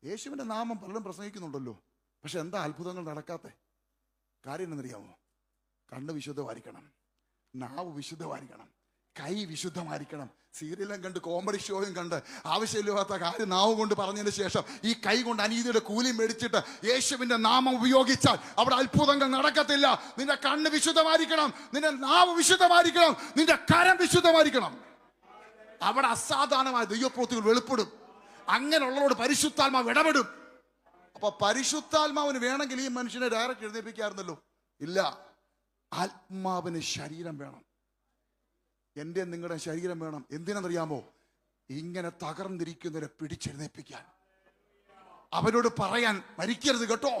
യേശുവിന്റെ നാമം പലരും പ്രസംഗിക്കുന്നുണ്ടല്ലോ, പക്ഷെ എന്താ അത്ഭുതങ്ങൾ നടക്കാത്ത കാര്യം എന്നറിയാമോ? കണ്ണ് വിശുദ്ധമായിരിക്കണം, നാവ് വിശുദ്ധമായിരിക്കണം, കൈ വിശുദ്ധമായിരിക്കണം. സീരിയലും കണ്ട് കോമഡി ഷോയും കണ്ട് ആവശ്യമില്ലാത്ത കാര്യം നാവ് കൊണ്ട് പറഞ്ഞതിന് ശേഷം ഈ കൈ കൊണ്ട് അനീതിയുടെ കൂലി മേടിച്ചിട്ട് യേശുവിന്റെ നാമം ഉപയോഗിച്ചാൽ അവിടെ അത്ഭുതങ്ങൾ നടക്കത്തില്ല. നിന്റെ കണ്ണ് വിശുദ്ധമായിരിക്കണം, നിന്റെ നാവ് വിശുദ്ധമായിരിക്കണം, നിന്റെ കരം വിശുദ്ധമായിരിക്കണം. അവിടെ അസാധാരണമായ ദൈവപ്രവൃത്തികൾ വെളിപ്പെടും. അങ്ങനെയുള്ളവരോട് പരിശുദ്ധാത്മാവ് ഇടപെടും. അപ്പൊ പരിശുദ്ധാത്മാവിന് വേണമെങ്കിൽ ഈ മനുഷ്യനെ ഡയറക്റ്റ് എഴുന്നേൽപ്പിക്കാറുണ്ടല്ലോ. ഇല്ല, ആത്മാവിന് ശരീരം വേണം. എൻ്റെ നിങ്ങളുടെ ശരീരം വേണം. എന്തിനെന്നറിയാമോ? ഇങ്ങനെ തകർന്നിരിക്കുന്നവരെ പിടിച്ചെഴുന്നേൽപ്പിക്കാൻ. അവരോട് പറയാൻ, മരിക്കരുത് കേട്ടോ,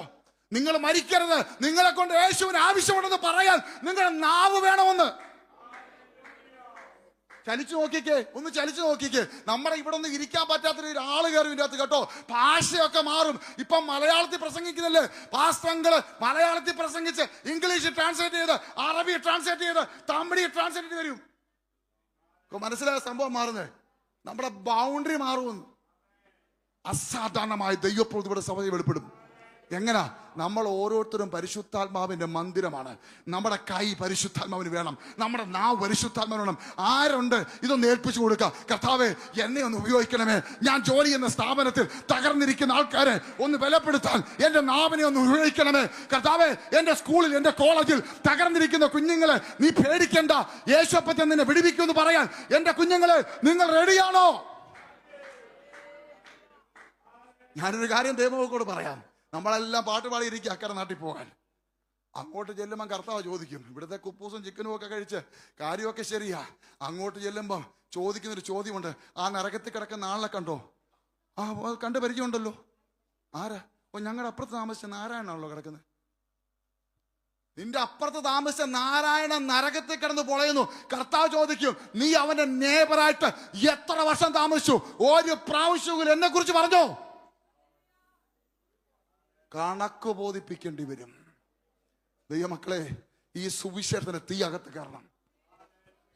നിങ്ങൾ മരിക്കരുത്, നിങ്ങളെ കൊണ്ട് യേശുവിന് ആവശ്യമുണ്ടെന്ന് പറയാൻ നിങ്ങളുടെ നാവ് വേണമെന്ന്. ചലിച്ചു നോക്കിക്കേ, ഒന്ന് ചലിച്ചു നോക്കിക്കേ. നമ്മുടെ ഇവിടെ ഒന്ന് ഇരിക്കാൻ പറ്റാത്ത ഒരാൾ കയറി ഇതിൻ്റെ അകത്ത് കേട്ടോ. ഭാഷയൊക്കെ മാറും. ഇപ്പം മലയാളത്തിൽ പ്രസംഗിക്കുന്നില്ലേ പാസ്റ്ററുകള്, മലയാളത്തിൽ പ്രസംഗിച്ച് ഇംഗ്ലീഷ് ട്രാൻസ്ലേറ്റ് ചെയ്ത്, അറബി ട്രാൻസ്ലേറ്റ് ചെയ്ത്, തമിഴ് ട്രാൻസ്ലേറ്റ് ചെയ്ത് വരും. മനസ്സിലായ സംഭവം മാറുന്നേ, നമ്മുടെ ബൗണ്ടറി മാറുമെന്ന്. അസാധാരണമായ ദൈവപ്രവൃത്തിയുടെ സഭയിൽ വെളിപ്പെടും. എങ്ങനാ? നമ്മൾ ഓരോരുത്തരും പരിശുദ്ധാത്മാവിന്റെ മന്ദിരമാണ്. നമ്മുടെ കൈ പരിശുദ്ധാത്മാവിന് വേണം, നമ്മുടെ നാവ് പരിശുദ്ധാത്മാവിന് വേണം. ആരുണ്ട് ഇതൊന്ന് ഏൽപ്പിച്ചു കൊടുക്കുക. കർത്താവേ, എന്നെ ഒന്ന് ഉപയോഗിക്കണമേ. ഞാൻ ജോലി ചെയ്യുന്ന സ്ഥാപനത്തിൽ തകർന്നിരിക്കുന്ന ആൾക്കാരെ ഒന്ന് ബലപ്പെടുത്താൻ എൻ്റെ നാവിനെ ഒന്ന് ഉപയോഗിക്കണമേ. കർത്താവേ, എൻ്റെ സ്കൂളിൽ, എൻ്റെ കോളേജിൽ തകർന്നിരിക്കുന്ന കുഞ്ഞുങ്ങളെ നീ പേടിക്കണ്ട, യേശുപ്പത്തെ നിന്നെ വിടുവിക്കുമെന്ന് പറയാൻ എൻ്റെ കുഞ്ഞുങ്ങളെ, നിങ്ങൾ റെഡിയാണോ? ഞാനൊരു കാര്യം ദൈവമോട് പറയാം. നമ്മളെല്ലാം പാട്ടുപാടി ഇരിക്കുക അക്കരെ നാട്ടിൽ പോകാൻ. അങ്ങോട്ട് ചെല്ലുമ്പം കർത്താവ് ചോദിക്കും, ഇവിടുത്തെ കുപ്പൂസും ചിക്കനും ഒക്കെ കഴിച്ച് കാര്യമൊക്കെ ശരിയാ. അങ്ങോട്ട് ചെല്ലുമ്പം ചോദിക്കുന്നൊരു ചോദ്യമുണ്ട്, ആ നരകത്തിൽ കിടക്കുന്ന ആളെ കണ്ടോ? ആ കണ്ട് പരിചയമുണ്ടല്ലോ. ആരാ? ഓ, ഞങ്ങളുടെ അപ്പുറത്ത് താമസിച്ച നാരായണാണല്ലോ കിടക്കുന്നത്. നിന്റെ അപ്പുറത്ത് താമസിച്ച നാരായണൻ നരകത്തിൽ കിടന്ന് പൊളയുന്നു. കർത്താവ് ചോദിക്കും, നീ അവന്റെ നേബറായിട്ട് എത്ര വർഷം താമസിച്ചു? ഒരു പ്രാവശ്യവും എന്നെ കുറിച്ച് പറഞ്ഞോ? കണക്ക് ബോധിപ്പിക്കേണ്ടി വരും. ദൈവമക്കളെ, ഈ സുവിശേഷത്തിന് തീ അകത്ത് കയറണം.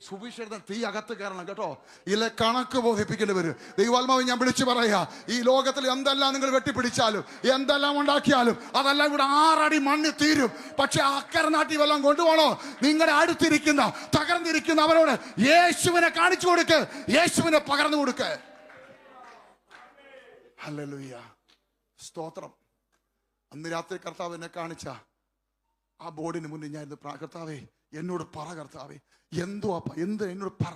സുവിശേഷത്തിന് തീ അകത്ത് കയറണം കേട്ടോ. ഇല്ല, കണക്ക് ബോധിപ്പിക്കേണ്ടി വരും. ദൈവാത്മാവ് ഞാൻ വിളിച്ചു പറയാ, ഈ ലോകത്തിൽ എന്തെല്ലാം നിങ്ങൾ വെട്ടിപ്പിടിച്ചാലും, എന്തെല്ലാം ഉണ്ടാക്കിയാലും, അതെല്ലാം ഇവിടെ 6 അടി മണ്ണിൽ തീരും. പക്ഷെ അക്കരെ നാട്ടിൽ വല്ലതും കൊണ്ടുപോകണോ? നിങ്ങളുടെ അടുത്തിരിക്കുന്ന തകർന്നിരിക്കുന്ന അവരോട് യേശുവിനെ കാണിച്ചു കൊടുക്ക്, യേശുവിനെ പകർന്നു കൊടുക്ക്. ഹല്ലേലൂയ, സ്തോത്രം. അന്ന് രാത്രി കർത്താവ് എന്നെ കാണിച്ച ആ ബോർഡിന് മുന്നിൽ ഞാൻ കർത്താവേ, എന്നോട് പറ കർത്താവേ, എന്തുവാ, എന്ത് എന്നോട് പറ.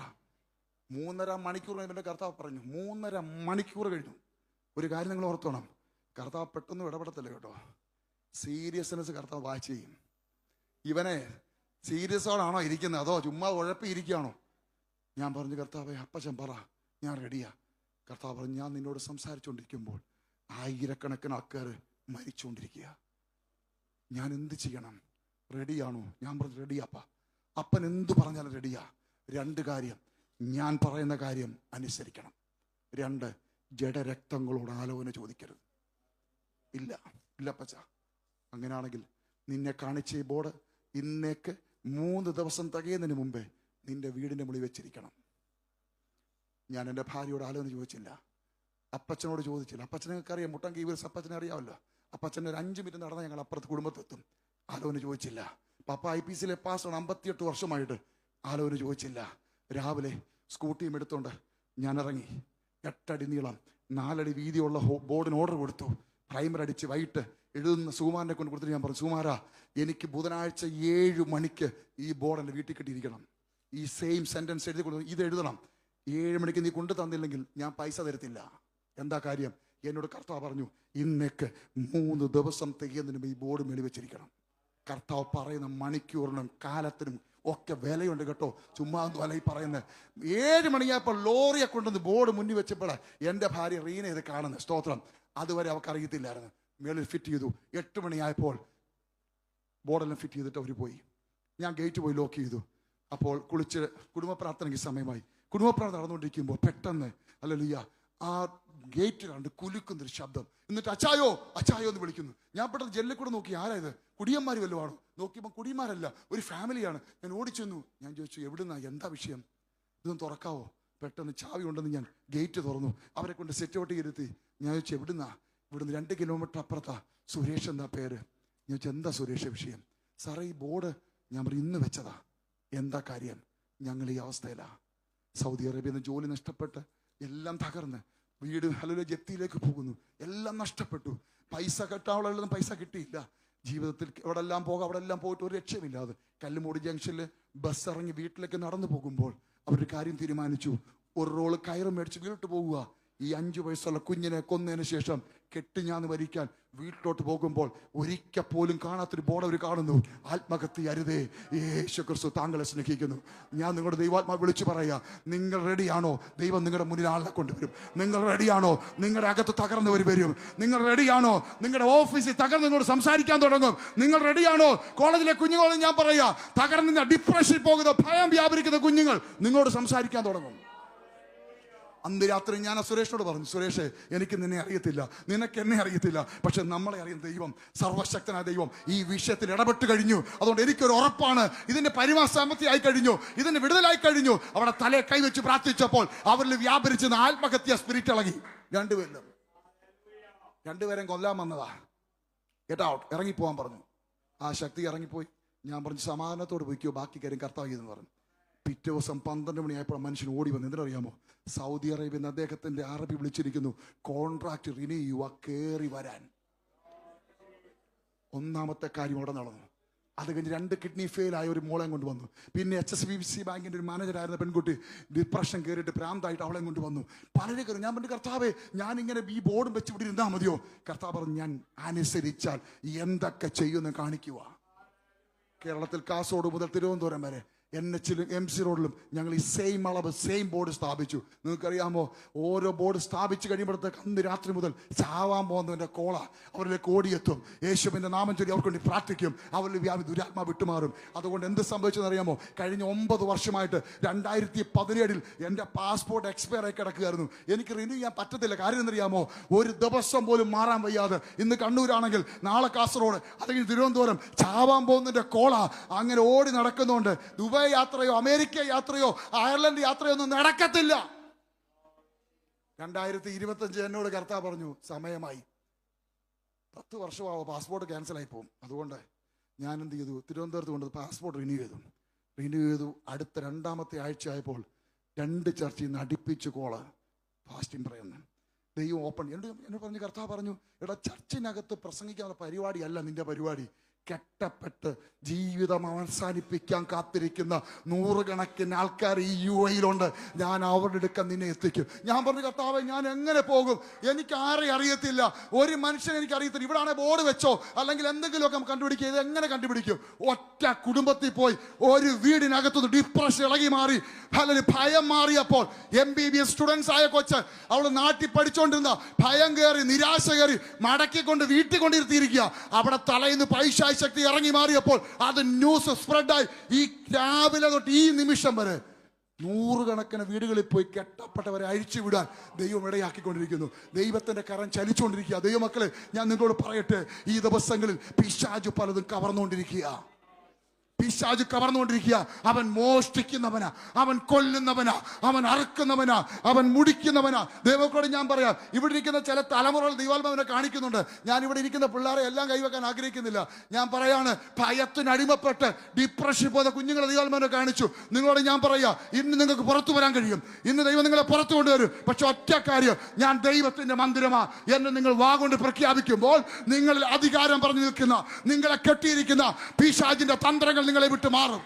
3.5 മണിക്കൂർ എൻ്റെ കർത്താവ് പറഞ്ഞു. 3.5 മണിക്കൂർ കഴിഞ്ഞു. ഒരു കാര്യം നിങ്ങൾ ഓർത്തോണം, കർത്താവ് പെട്ടെന്ന് ഇടപെടത്തില്ല കേട്ടോ. സീരിയസ്നെസ് കർത്താവ് വാച്ച് ചെയ്യും. ഇവനെ സീരിയസോടാണോ ഇരിക്കുന്നത് അതോ ചുമ്മാ ഉഴപ്പിയിരിക്കുകയാണോ? ഞാൻ പറഞ്ഞു, കർത്താവേ അപ്പച്ചൻ പറ, ഞാൻ റെഡിയാ. കർത്താവ് പറഞ്ഞു, ഞാൻ നിന്നോട് സംസാരിച്ചുകൊണ്ടിരിക്കുമ്പോൾ 1000കണക്കിന് ആൾക്കാർ മരിച്ചുകൊണ്ടിരിക്കുക. ഞാൻ എന്ത് ചെയ്യണം? റെഡിയാണോ? ഞാൻ പറഞ്ഞു, റെഡിയാപ്പാ. അപ്പൻ എന്തു പറഞ്ഞാലും റെഡിയാ. 2 കാര്യം, ഞാൻ പറയുന്ന കാര്യം അനുസരിക്കണം. 2, ജഡരക്തങ്ങളോട് ആലോചന ചോദിക്കരുത്. ഇല്ല അപ്പച്ച. അങ്ങനെയാണെങ്കിൽ നിന്നെ കാണിച്ച ഈ ബോർഡ് ഇന്നേക്ക് 3 ദിവസം തികയുന്നതിന് മുമ്പേ നിന്റെ വീടിൻ്റെ മുകളിൽ വെച്ചിരിക്കണം. ഞാൻ എൻ്റെ ഭാര്യയോട് ആലോചന ചോദിച്ചില്ല, അപ്പച്ചനോട് ചോദിച്ചില്ല. അപ്പച്ചനൊക്കെ അറിയാം, മുട്ടങ്കി ഇവർ അപ്പച്ചനെ അറിയാമല്ലോ. അപ്പച്ചനെ ഒരു 5 മിനിറ്റ് നടന്നാൽ ഞങ്ങൾ അപ്പുറത്ത് കുടുംബത്തെത്തും. ആലോചന ചോദിച്ചില്ല. പപ്പ IPCയിലെ പാസ്സാണ്, 58 വർഷമായിട്ട്. ആലോചന ചോദിച്ചില്ല. രാവിലെ സ്കൂട്ടിയും എടുത്തോണ്ട് ഞാൻ ഇറങ്ങി. 8 അടി നീളം 4 അടി വീതിയുള്ള ബോർഡിന് ഓർഡർ കൊടുത്തു. പ്രൈമർ അടിച്ച് വൈകിട്ട് എഴുതുന്ന സുകുമാരനെ കൊണ്ട് കൊടുത്തിട്ട് ഞാൻ പറഞ്ഞു, സുകുമാരാ, എനിക്ക് ബുധനാഴ്ച 7 മണിക്ക് ഈ ബോർഡ് എൻ്റെ വീട്ടിൽ കിട്ടിയിരിക്കണം. ഈ സെയിം സെൻറ്റൻസ് എഴുതി കൊടുത്തു, ഇത് എഴുതണം. 7 മണിക്ക് നീ കൊണ്ടു തന്നില്ലെങ്കിൽ ഞാൻ പൈസ തരത്തില്ല. എന്താ കാര്യം? എന്നോട് കർത്താവ് പറഞ്ഞു, ഇന്നേക്ക് 3 ദിവസം തികയുന്നതിന് ഈ ബോർഡ് മേളി വെച്ചിരിക്കണം. കർത്താവ് പറയുന്ന മണിക്കൂറിനും കാലത്തിനും ഒക്കെ വിലയുണ്ട് കേട്ടോ. ചുമ്മാ വല ഈ പറയുന്നത്. 7 മണിയായപ്പോൾ ലോറിയെ കൊണ്ടുവന്ന് ബോർഡ് മുന്നിൽ വെച്ചപ്പോൾ എൻ്റെ ഭാര്യ റീന ഇത് കാണുന്നത്. സ്തോത്രം. അതുവരെ അവർക്ക് അറിയത്തില്ലായിരുന്നു. മേളിൽ ഫിറ്റ് ചെയ്തു. 8 മണിയായപ്പോൾ ബോർഡെല്ലാം ഫിറ്റ് ചെയ്തിട്ട് അവർ പോയി. ഞാൻ ഗേറ്റ് പോയി ലോക്ക് ചെയ്തു. അപ്പോൾ കുളിച്ച് കുടുംബ പ്രാർത്ഥനയ്ക്ക് സമയമായി. കുടുംബ പ്രാർത്ഥന നടന്നുകൊണ്ടിരിക്കുമ്പോൾ പെട്ടെന്ന് ഹല്ലേലൂയ ആ ഗേറ്റ് കണ്ട് കുലുക്കുന്നൊരു ശബ്ദം. എന്നിട്ട് അച്ചായോ അച്ചായോ എന്ന് വിളിക്കുന്നു. ഞാൻ പെട്ടെന്ന് ജനലിൽ കൂടെ നോക്കി, ആരാ ഇത്? കുടിയന്മാർ വല്ലതും ആണോ? നോക്കിയപ്പോൾ കുടിയന്മാരല്ല, ഒരു ഫാമിലിയാണ്. ഞാൻ ഓടിച്ചെന്നു. ഞാൻ ചോദിച്ചു, എവിടുന്നാ, എന്താ വിഷയം? ഇതൊന്ന് തുറക്കാവോ? പെട്ടെന്ന് ചാവി ഉണ്ടെന്ന് ഞാൻ ഗേറ്റ് തുറന്നു. അവരെ കൊണ്ട് സെറ്റ് ഔട്ട് ഇരുത്തി. ഞാൻ ചോദിച്ചു, എവിടുന്നാ? ഇവിടുന്ന് 2 കിലോമീറ്റർ അപ്പുറത്താ. സുരേഷ് എന്താ പേര്? ഞാൻ ചോദിച്ചു, എന്താ സുരേഷ് വിഷയം? സാറേ, ഈ ബോർഡ് ഞാൻ പറയും ഇന്ന് വെച്ചതാ. എന്താ കാര്യം? ഞങ്ങൾ ഈ അവസ്ഥയിലാ. സൗദി അറേബ്യയിൽ നിന്ന് ജോലി നഷ്ടപ്പെട്ട് എല്ലാം തകർന്ന് വീട് ഹല്ലേലൂയ ജപ്തിയിലേക്ക് പോകുന്നു. എല്ലാം നഷ്ടപ്പെട്ടു. പൈസ കെട്ടാവുള്ള പൈസ കിട്ടിയില്ല. ജീവിതത്തിൽ എവിടെ എല്ലാം പോകാം, അവിടെ എല്ലാം പോയിട്ട് ഒരു രക്ഷമില്ലാതെ കല്ലുമൂടി ജംഗ്ഷനിൽ ബസ് ഇറങ്ങി വീട്ടിലേക്ക് നടന്നു പോകുമ്പോൾ അവരൊരു കാര്യം തീരുമാനിച്ചു. ഒരു റോള് കയറ് മേടിച്ച് വീട്ടിൽ പോകുക. ഈ 5 വയസ്സുള്ള കുഞ്ഞിനെ കൊന്നതിന് ശേഷം കെട്ടിഞ്ഞാന്ന് മരിക്കാൻ വീട്ടിലോട്ട് പോകുമ്പോൾ ഒരിക്കൽ പോലും കാണാത്തൊരു ബോർഡ് അവർ കാണുന്നു. ആത്മഹത്യ അരുതേ, യേശു ക്രിസ്തു താങ്കളെ സ്നേഹിക്കുന്നു. ഞാൻ നിങ്ങളുടെ ദൈവാത്മാവ് വിളിച്ചു പറയാ, നിങ്ങൾ റെഡിയാണോ? ദൈവം നിങ്ങളുടെ മുന്നിൽ ആളെ കൊണ്ടുവരും. നിങ്ങൾ റെഡിയാണോ? നിങ്ങളുടെ അകത്ത് തകർന്നവർ വരും. നിങ്ങൾ റെഡിയാണോ? നിങ്ങളുടെ ഓഫീസിൽ തകർന്ന് നിങ്ങളോട് സംസാരിക്കാൻ തുടങ്ങും. നിങ്ങൾ റെഡിയാണോ? കോളേജിലെ കുഞ്ഞുങ്ങളോട് ഞാൻ പറയാ, തകർന്ന ഡിപ്രഷനിൽ പോകുന്ന ഭയം വ്യാപരിക്കുന്ന കുഞ്ഞുങ്ങൾ നിങ്ങളോട് സംസാരിക്കാൻ തുടങ്ങും. അന്ന് രാത്രി ഞാൻ സുരേഷിനോട് പറഞ്ഞു, സുരേഷേ, എനിക്ക് നിന്നെ അറിയത്തില്ല, നിനക്ക് എന്നെ അറിയത്തില്ല, പക്ഷെ നമ്മളെ അറിയുന്ന ദൈവം, സർവശക്തനായ ദൈവം ഈ വിഷയത്തിൽ ഇടപെട്ട് കഴിഞ്ഞു. അതുകൊണ്ട് എനിക്കൊരു ഉറപ്പാണ്, ഇതിന്റെ പരിമാസമത്തിയായി കഴിഞ്ഞു, ഇതിന്റെ വിടുതലായി കഴിഞ്ഞു. അവിടെ തലയെ കൈവച്ച് പ്രാർത്ഥിച്ചപ്പോൾ അവരിൽ വ്യാപരിച്ചെന്ന് ആത്മഹത്യ സ്പിരിറ്റ് ഇളകി. രണ്ടുപേരെയും കൊല്ലാൻ വന്നതാ. ഗെറ്റ് ഔട്ട്, ഇറങ്ങിപ്പോവാൻ പറഞ്ഞു. ആ ശക്തി ഇറങ്ങിപ്പോയി. ഞാൻ പറഞ്ഞു, സമാധാനത്തോട് പോയിക്കോ, ബാക്കി കാര്യം കർത്താവ് ചെയ്തെന്ന് പറഞ്ഞു. പിറ്റേ ദിവസം 12 മണിയായപ്പോൾ മനുഷ്യൻ ഓടി വന്നു. എന്തിനറിയാമോ? സൗദി അറേബ്യയിൽ നിന്ന് അദ്ദേഹത്തിന്റെ അറബി വിളിച്ചിരിക്കുന്നു, കോൺട്രാക്ട് റിന്യൂ ചെയ്യുക, കയറി വരാൻ. 1ാമത്തെ കാര്യം അവിടെ നടന്നു. അത് കഴിഞ്ഞ് 2 കിഡ്നി ഫെയിൽ ആയ ഒരു മോളെ കൊണ്ടുവന്നു. പിന്നെ HSBC ബാങ്കിന്റെ ഒരു മാനേജറായിരുന്ന പെൺകുട്ടി ഡിപ്രഷൻ കയറിയിട്ട് ഭ്രാന്തായിട്ട് അവളെ കൊണ്ടുവന്നു. പലരെ കയറി. ഞാൻ പറഞ്ഞു, കർത്താവേ, ഞാനിങ്ങനെ ഈ ബോർഡും വെച്ച് ഇവിടെ ഇരുന്നാൽ മതിയോ? കർത്താവ് പറഞ്ഞു, ഞാൻ അനുസരിച്ചാൽ എന്തൊക്കെ ചെയ്യുമെന്ന് കാണിക്കുക. കേരളത്തിൽ കാസർഗോഡ് മുതൽ തിരുവനന്തപുരം വരെ NH-ലും MC റോഡിലും ഞങ്ങൾ ഈ സെയിം അളവ് സെയിം ബോർഡ് സ്ഥാപിച്ചു. നിങ്ങൾക്കറിയാമോ, ഓരോ ബോർഡ് സ്ഥാപിച്ച് കഴിയുമ്പോഴത്തേക്ക് അന്ന് രാത്രി മുതൽ ചാവാൻ പോകുന്നതിൻ്റെ കോള അവരിലേക്ക് ഓടിയെത്തും. യേശുവിൻ്റെ നാമം ചൊല്ലി അവർക്ക് വേണ്ടി പ്രാർത്ഥിക്കും. അവരിൽ ദുരാത്മാ വിട്ടുമാറും. അതുകൊണ്ട് എന്ത് സംഭവിച്ചെന്ന് അറിയാമോ? കഴിഞ്ഞ 9 വർഷമായിട്ട് 2017 എൻ്റെ പാസ്പോർട്ട് എക്സ്പയർ ആയി കിടക്കുകയായിരുന്നു. എനിക്ക് റിന്യൂ ചെയ്യാൻ പറ്റത്തില്ല. കാര്യം എന്നറിയാമോ? ഒരു ദിവസം പോലും മാറാൻ വയ്യാതെ. ഇന്ന് കണ്ണൂരാണെങ്കിൽ നാളെ കാസർഗോഡ്, അല്ലെങ്കിൽ തിരുവനന്തപുരം. ചാവാൻ പോകുന്നതിൻ്റെ കോള അങ്ങനെ ഓടി നടക്കുന്നുണ്ട്. ദുബായ് യാത്രയോ അമേരിക്ക യാത്രയോ അയർലൻഡ് യാത്രയോ ഒന്നും നടക്കത്തില്ല. 2025 എന്നോട് കർത്താവ് പറഞ്ഞു, സമയമായി. 10 വർഷമാവോ പാസ്പോർട്ട് ക്യാൻസൽ ആയി പോകും. അതുകൊണ്ട് ഞാൻ എന്ത് ചെയ്തു? തിരുവനന്തപുരത്ത് കൊണ്ട് പാസ്പോർട്ട് റിന്യൂ ചെയ്തു. അടുത്ത 2ാമത്തെ ആഴ്ച ആയപ്പോൾ 2 ചർച്ചയിൽ നിന്ന് അടുപ്പിച്ച് കോള് ഫാസ്റ്റിംഗ് പറയുന്നു. ദൈവം ഓപ്പൺ എന്നോട് പറഞ്ഞു. കർത്താവ് പറഞ്ഞു, എടാ, ചർച്ചിനകത്ത് പ്രസംഗിക്കാനുള്ള പരിപാടിയല്ല നിന്റെ പരിപാടി. കെട്ടപ്പെട്ട് ജീവിതം അവസാനിപ്പിക്കാൻ കാത്തിരിക്കുന്ന നൂറുകണക്കിന് ആൾക്കാർ ഈ UAE-യിലുണ്ട്. ഞാൻ അവരുടെ അടുക്ക നിന്നെ എത്തിക്കും. ഞാൻ പറഞ്ഞു, കർത്താവേ, ഞാൻ എങ്ങനെ പോകും? എനിക്ക് ആരെയും അറിയത്തില്ല, ഒരു മനുഷ്യനെ എനിക്ക് അറിയത്തില്ല. ഇവിടെ ആണെങ്കിൽ ബോർഡ് വെച്ചോ അല്ലെങ്കിൽ എന്തെങ്കിലുമൊക്കെ കണ്ടുപിടിക്കുക. ഇത് എങ്ങനെ കണ്ടുപിടിക്കും? ഒറ്റ കുടുംബത്തിൽ പോയി ഒരു വീടിനകത്തുനിന്ന് ഡിപ്രഷൻ ഇളകി മാറി, അല്ലെങ്കിൽ ഭയം മാറിയപ്പോൾ MBBS സ്റ്റുഡൻസ് ആയ കൊച്ച്, അവൾ നാട്ടിൽ പഠിച്ചുകൊണ്ടിരുന്ന ഭയം കയറി, നിരാശ കയറി, മടക്കിക്കൊണ്ട് വീട്ടിൽ കൊണ്ടിരുത്തിയിരിക്കുക. അവിടെ തലയിന്ന് പൈശാചിക ശക്തി ഇറങ്ങി മാറിയപ്പോൾ അത് ന്യൂസ് സ്പ്രെഡായി ഈ രാവിലെ തൊട്ട് ഈ നിമിഷം വരെ നൂറുകണക്കിന് വീടുകളിൽ പോയി കെട്ടപ്പെട്ടവരെ അഴിച്ചുവിടാൻ ദൈവം ഇടയാക്കിക്കൊണ്ടിരിക്കുന്നു. ദൈവത്തിന്റെ കരം ചലിച്ചുകൊണ്ടിരിക്കുക. ദൈവമക്കളെ, ഞാൻ നിങ്ങളോട് പറയട്ടെ, ഈ ദിവസങ്ങളിൽ പിശാച് പലതും കവർന്നുകൊണ്ടിരിക്കുക. പിശാച് കവർന്നുകൊണ്ടിരിക്കുക. അവൻ മോഷ്ടിക്കുന്നവനാ, അവൻ കൊല്ലുന്നവനാ, അവൻ അറുക്കുന്നവനാ, അവൻ മുടിക്കുന്നവനാ. ദൈവത്തോട് ഞാൻ പറയാം, ഇവിടെ ഇരിക്കുന്ന ചില തലമുറകൾ ദൈവാത്മാവിനെ കാണിക്കുന്നുണ്ട്. ഞാൻ ഇവിടെ ഇരിക്കുന്ന പിള്ളേരെ എല്ലാം കൈവെക്കാൻ ആഗ്രഹിക്കുന്നില്ല. ഞാൻ പറയാണ്, ഭയത്തിന് അടിമപ്പെട്ട് ഡിപ്രഷൻ പോകുന്ന കുഞ്ഞുങ്ങളെ ദൈവാത്മാവിനെ കാണിച്ചു. നിങ്ങളോട് ഞാൻ പറയാം, ഇന്ന് നിങ്ങൾക്ക് പുറത്തു വരാൻ കഴിയും. ഇന്ന് ദൈവം നിങ്ങളെ പുറത്തു കൊണ്ടുവരും. പക്ഷെ ഒറ്റ കാര്യം, ഞാൻ ദൈവത്തിന്റെ മന്ദിരമാ എന്ന് നിങ്ങൾ വാഗൊണ്ട് പ്രഖ്യാപിക്കുമ്പോൾ നിങ്ങളിൽ അധികാരം പറഞ്ഞു നിൽക്കുന്ന, നിങ്ങളെ കെട്ടിയിരിക്കുന്ന പിശാചിന്റെ തന്ത്രങ്ങൾ നിങ്ങളെ വിട്ട് മാറും.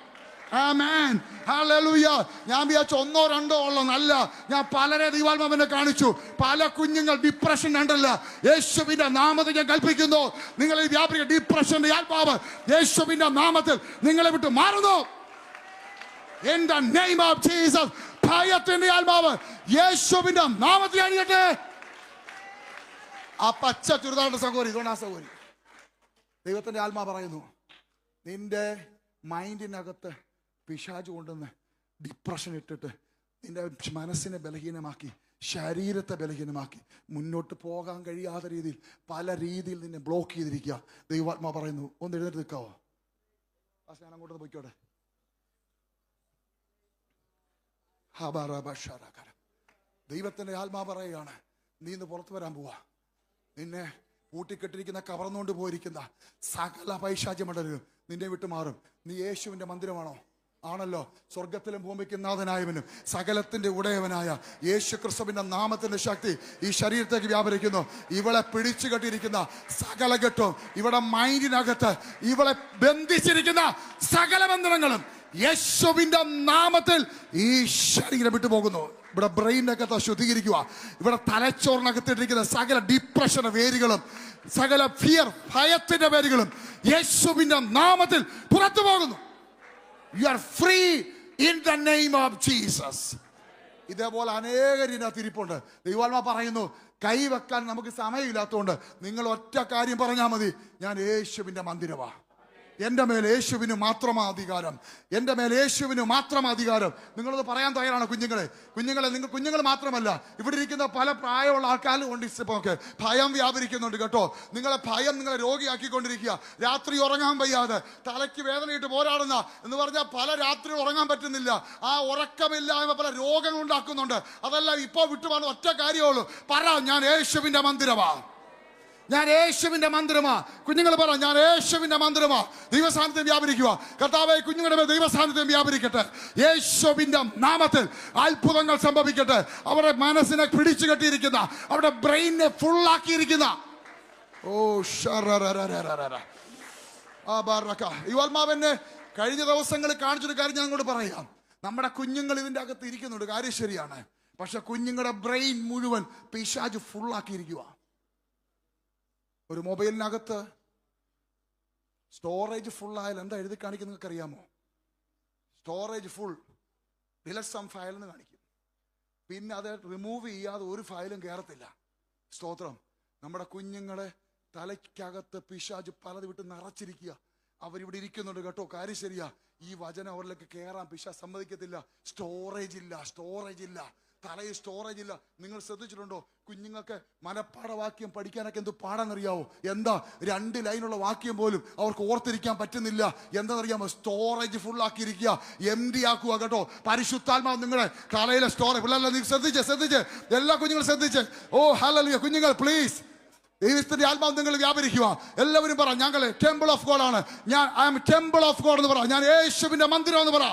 ആമേൻ, ഹല്ലേലൂയ. ഞാൻ വിചാരിച്ചു ഒന്നോ രണ്ടോ ഉള്ളതല്ല, ഞാൻ പലരെ ദൈവാത്മാവിനെ കാണിച്ചു. പല കുഞ്ഞുങ്ങൾ ഡിപ്രഷൻ ഉണ്ടല്ല. യേശുവിന്റെ നാമത്തിൽ ഞാൻ കൽപ്പിക്കുന്നു, നിങ്ങളിൽ വ്യാപരിക ഡിപ്രഷന്റെ ആത്മാവ് യേശുവിന്റെ നാമത്തിൽ നിങ്ങളെ വിട്ട് മാറുന്നു. In the name of Jesus. ഭയത്തിന്റെ ആത്മാവ് യേശുവിന്റെ നാമത്തിൽ അണിയട്ടെ. ആ പച്ച ചുരിദാറിന്റെ സഹോദരി, ഇതുകൊണ്ട് ആ സഹോദരി, ദൈവത്തിന്റെ ആത്മാവ് പറയുന്നു, നിന്റെ മൈൻഡിനകത്ത് പിശാച് കൊണ്ടുവന്ന് ഡിപ്രഷൻ ഇട്ടിട്ട് നിന്റെ മനസ്സിനെ ബലഹീനമാക്കി, ശരീരത്തെ ബലഹീനമാക്കി, മുന്നോട്ട് പോകാൻ കഴിയാത്ത രീതിയിൽ പല രീതിയിൽ നിന്നെ ബ്ലോക്ക് ചെയ്തിരിക്കുക. ദൈവാത്മാ പറയുന്നു, ഒന്ന് എഴുന്നേറ്റ് നിൽക്കാവോ? ഞാൻ അങ്ങോട്ട് പോയിക്കോട്ടെ. ദൈവത്തിന്റെ ആത്മാ പറയുകയാണ്, നീ ഇന്ന് പുറത്തു വരാൻ പോവാ. നിന്നെ കൂട്ടിക്കെട്ടിരിക്കുന്ന, കവർന്നുകൊണ്ട് പോയിരിക്കുന്ന സകല പൈശാചിമണ്ഡലവും നിന്നെ വിട്ടു മാറും. നീ യേശുവിന്റെ മന്ദിരമാണോ? ആണല്ലോ. സ്വർഗത്തിലും ഭൂമിക്കും നാഥനായവനും സകലത്തിന്റെ ഉടയവനായ യേശു ക്രിസ്തുവിന്റെ നാമത്തിന്റെ ശക്തി ഈ ശരീരത്തേക്ക് വ്യാപരിക്കുന്നു. ഇവളെ പിടിച്ചു കെട്ടിയിരിക്കുന്ന സകല കെട്ടും, ഇവിടെ മൈൻഡിനകത്ത് ഇവളെ ബന്ധിച്ചിരിക്കുന്ന സകല ബന്ധനങ്ങളും യേശുവിന്റെ നാമത്തിൽ ഈ ശരീരം വിട്ടുപോകുന്നു. ഇവിടെ ബ്രെയിനകത്ത് ശുദ്ധീകരിക്കുക. ഇവിടെ തലച്ചോറിനകത്തിട്ടിരിക്കുന്ന സകല ഡിപ്രഷന്റെ വേരുകളും സകല ഫിയർ, ഭയത്തിന്റെ വേരുകളും യേശുവിന്റെ നാമത്തിൽ പുറത്തു പോകുന്നു. You are free in the name of Jesus. ഇതേപോലെ അനേകരിനകത്ത് ഇരിപ്പുണ്ട്. ദൈവാത്മാ പറയുന്നു, കൈവെക്കാൻ നമുക്ക് സമയമില്ലാത്തതുകൊണ്ട് നിങ്ങൾ ഒറ്റ കാര്യം പറഞ്ഞാൽ മതി, ഞാൻ യേശുവിന്റെ മന്ദിരമാ. എൻ്റെ മേൽ യേശുവിന് മാത്രമാ അധികാരം, എൻ്റെ മേൽ യേശുവിന് മാത്രം അധികാരം. നിങ്ങളത് പറയാൻ തയ്യാറാണ് കുഞ്ഞുങ്ങളെ? നിങ്ങൾ കുഞ്ഞുങ്ങൾ മാത്രമല്ല, ഇവിടെ ഇരിക്കുന്ന പല പ്രായമുള്ള ആൾക്കാരും കൊണ്ട് ഇപ്പോൾ ഭയം വ്യാപരിക്കുന്നുണ്ട് കേട്ടോ. നിങ്ങളെ ഭയം നിങ്ങളെ രോഗിയാക്കിക്കൊണ്ടിരിക്കുക. രാത്രി ഉറങ്ങാൻ വയ്യാതെ തലയ്ക്ക് വേദനയിട്ട് പോരാടുന്ന എന്ന് പറഞ്ഞാൽ പല രാത്രി ഉറങ്ങാൻ പറ്റുന്നില്ല. ആ ഉറക്കമില്ലായ്മ പല രോഗങ്ങൾ ഉണ്ടാക്കുന്നുണ്ട്. അതല്ല ഇപ്പോൾ വിട്ടുപോകുന്ന ഒറ്റ കാര്യമുള്ളൂ, പറ, ഞാൻ യേശുവിന്റെ മന്ദിരമാ, ഞാൻ യേശുവിന്റെ മന്ദിരമാ. കുഞ്ഞുങ്ങൾ പറ, ഞാൻ യേശുവിന്റെ മന്ദിരമാ. ദൈവസാന്നിധ്യം വ്യാപരിക്കുക. കർത്താവേ, കുഞ്ഞുങ്ങളുടെ മേൽ ദൈവസാന്നിധ്യം വ്യാപരിക്കട്ടെ. യേശുവിന്റെ നാമത്തിൽ അത്ഭുതങ്ങൾ സംഭവിക്കട്ടെ. അവരുടെ മനസ്സിനെ പിടിച്ചു കെട്ടിയിരിക്കുന്ന, അവരുടെ ബ്രെയിനെ ഫുള്ളാക്കിയിരിക്കുന്ന യുവാത്മാവെന്നെ കഴിഞ്ഞ ദിവസങ്ങളിൽ കാണിച്ചൊരു കാര്യം ഞാൻ അങ്ങോട്ട് പറയാം. നമ്മുടെ കുഞ്ഞുങ്ങൾ ഇതിന്റെ അകത്ത് ഇരിക്കുന്നുണ്ട്, കാര്യം ശരിയാണ്. പക്ഷെ കുഞ്ഞുങ്ങളുടെ ബ്രെയിൻ മുഴുവൻ പിശാച് ഫുള്ളാക്കിയിരിക്കുക. ഒരു മൊബൈലിനകത്ത് സ്റ്റോറേജ് ഫുൾ ആയാൽ എന്താ എഴുതി കാണിക്കും നിങ്ങൾക്ക് അറിയാമോ? Storage full, delete some file എന്ന് കാണിക്കും. പിന്നെ അത് റിമൂവ് ചെയ്യാതെ ഒരു ഫയലും കയറത്തില്ല. സ്തോത്രം. നമ്മുടെ കുഞ്ഞുങ്ങളെ തലയ്ക്കകത്ത് പിശാച് പലത് വിട്ട് നിറച്ചിരിക്കുക. അവരിവിടെ ഇരിക്കുന്നുണ്ട് കേട്ടോ, കാര്യം ശരിയാ. ഈ വചനം അവരിലേക്ക് കയറാൻ പിശാച് സമ്മതിക്കത്തില്ല. സ്റ്റോറേജ് ഇല്ല, തലയിൽ സ്റ്റോറേജ് ഇല്ല. നിങ്ങൾ ശ്രദ്ധിച്ചിട്ടുണ്ടോ? കുഞ്ഞുങ്ങൾക്ക് മനപ്പാഠവാക്യം പഠിക്കാനൊക്കെ എന്ത് പാടാന്നറിയാവോ? എന്താ 2 ലൈനുള്ള വാക്യം പോലും അവർക്ക് ഓർത്തിരിക്കാൻ പറ്റുന്നില്ല. എന്താണെന്നറിയാമോ? സ്റ്റോറേജ് ഫുൾ ആക്കിയിരിക്കുക, എംപ്റ്റി ആക്കുക കേട്ടോ. പരിശുദ്ധാത്മാവ് നിങ്ങളുടെ തലയിലെ സ്റ്റോറേജ്. പിള്ളേരെ നിങ്ങൾ ശ്രദ്ധിച്ച് എല്ലാ കുഞ്ഞുങ്ങളും ശ്രദ്ധിച്ച്. ഓ ഹല്ലേലൂയ. കുഞ്ഞുങ്ങൾ പ്ലീസ്, ദൈവത്തിന്റെ ആത്മാവ് നിങ്ങൾ വ്യാപരിക്കുക. എല്ലാവരും പറ, ഞങ്ങൾ ടെമ്പിൾ ഓഫ് ഗോഡ് ആണ്. I am temple of God എന്ന് പറ. ഞാൻ യേശുവിന്റെ മന്ദിരം എന്ന് പറ.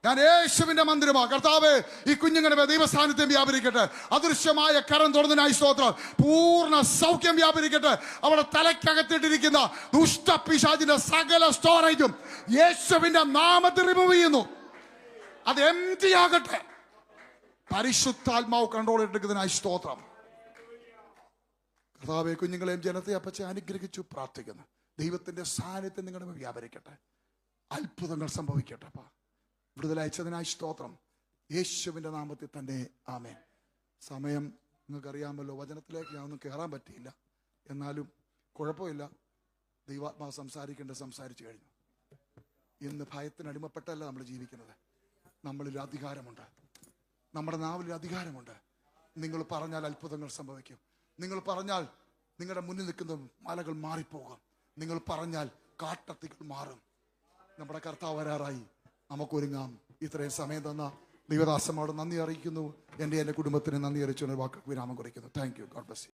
ഞാൻ യേശുവിന്റെ മന്ദിരമാ. കർത്താവേ, ഈ കുഞ്ഞുങ്ങളുടെ ദൈവസാന്നിധ്യം വ്യാപരിക്കട്ടെ. അദൃശ്യമായ കരം തുറന്നതിനായി സ്തോത്രം. പൂർണ്ണ സൗഖ്യം വ്യാപരിക്കട്ടെ. അവിടെ തലയ്ക്കകത്തിട്ടിരിക്കുന്ന ദുഷ്ടപിശാചിന്റെ സകല സ്റ്റോറേജും യേശുവിന്റെ നാമത്തിൽ റിമൂവ് ചെയ്യുന്നു. അത് എംപ്റ്റി ആകട്ടെ. പരിശുദ്ധാത്മാവ് കൺട്രോൾ എടുക്കുന്നതിനായി സ്തോത്രം. കർത്താവേ, കുഞ്ഞുങ്ങളെയും ജനത്തെ അപ്പച്ച അനുഗ്രഹിച്ചു പ്രാർത്ഥിക്കുന്നു. ദൈവത്തിന്റെ സാന്നിധ്യം നിങ്ങളുടെ വ്യാപരിക്കട്ടെ. അത്ഭുതങ്ങൾ സംഭവിക്കട്ടെ. അപ്പാ, വിടുതൽ അയച്ചതിനായി സ്തോത്രം. യേശുവിന്റെ നാമത്തിൽ തന്നെ ആമേൻ. സമയം നിങ്ങൾക്കറിയാമല്ലോ. വചനത്തിലേക്ക് ഞാനൊന്നും കയറാൻ പറ്റിയില്ല. എന്നാലും കുഴപ്പമില്ല. ദൈവാത്മാവ് സംസാരിച്ചു കഴിഞ്ഞു. ഇന്ന് ഭയത്തിന് അടിമപ്പെട്ടല്ല നമ്മൾ ജീവിക്കുന്നത്. നമ്മളിൽ അധികാരമുണ്ട്. നമ്മുടെ നാവിൽ അധികാരമുണ്ട്. നിങ്ങൾ പറഞ്ഞാൽ അത്ഭുതങ്ങൾ സംഭവിക്കും. നിങ്ങൾ പറഞ്ഞാൽ നിങ്ങളുടെ മുന്നിൽ നിൽക്കുന്ന മലകൾ മാറിപ്പോകും. നിങ്ങൾ പറഞ്ഞാൽ കാട്ടത്തികൾ മാറും. നമ്മുടെ കർത്താവ് വരാറായി. നമുക്കൊരുങ്ങാം. ഇത്രയും സമയം തന്ന ദൈവദാസനോട് നന്ദി അറിയിക്കുന്നു. എൻ്റെ കുടുംബത്തിന് നന്ദി അറിയിച്ചു വാക്ക് വിരാമം കുറിക്കുന്നു. Thank you. God bless you.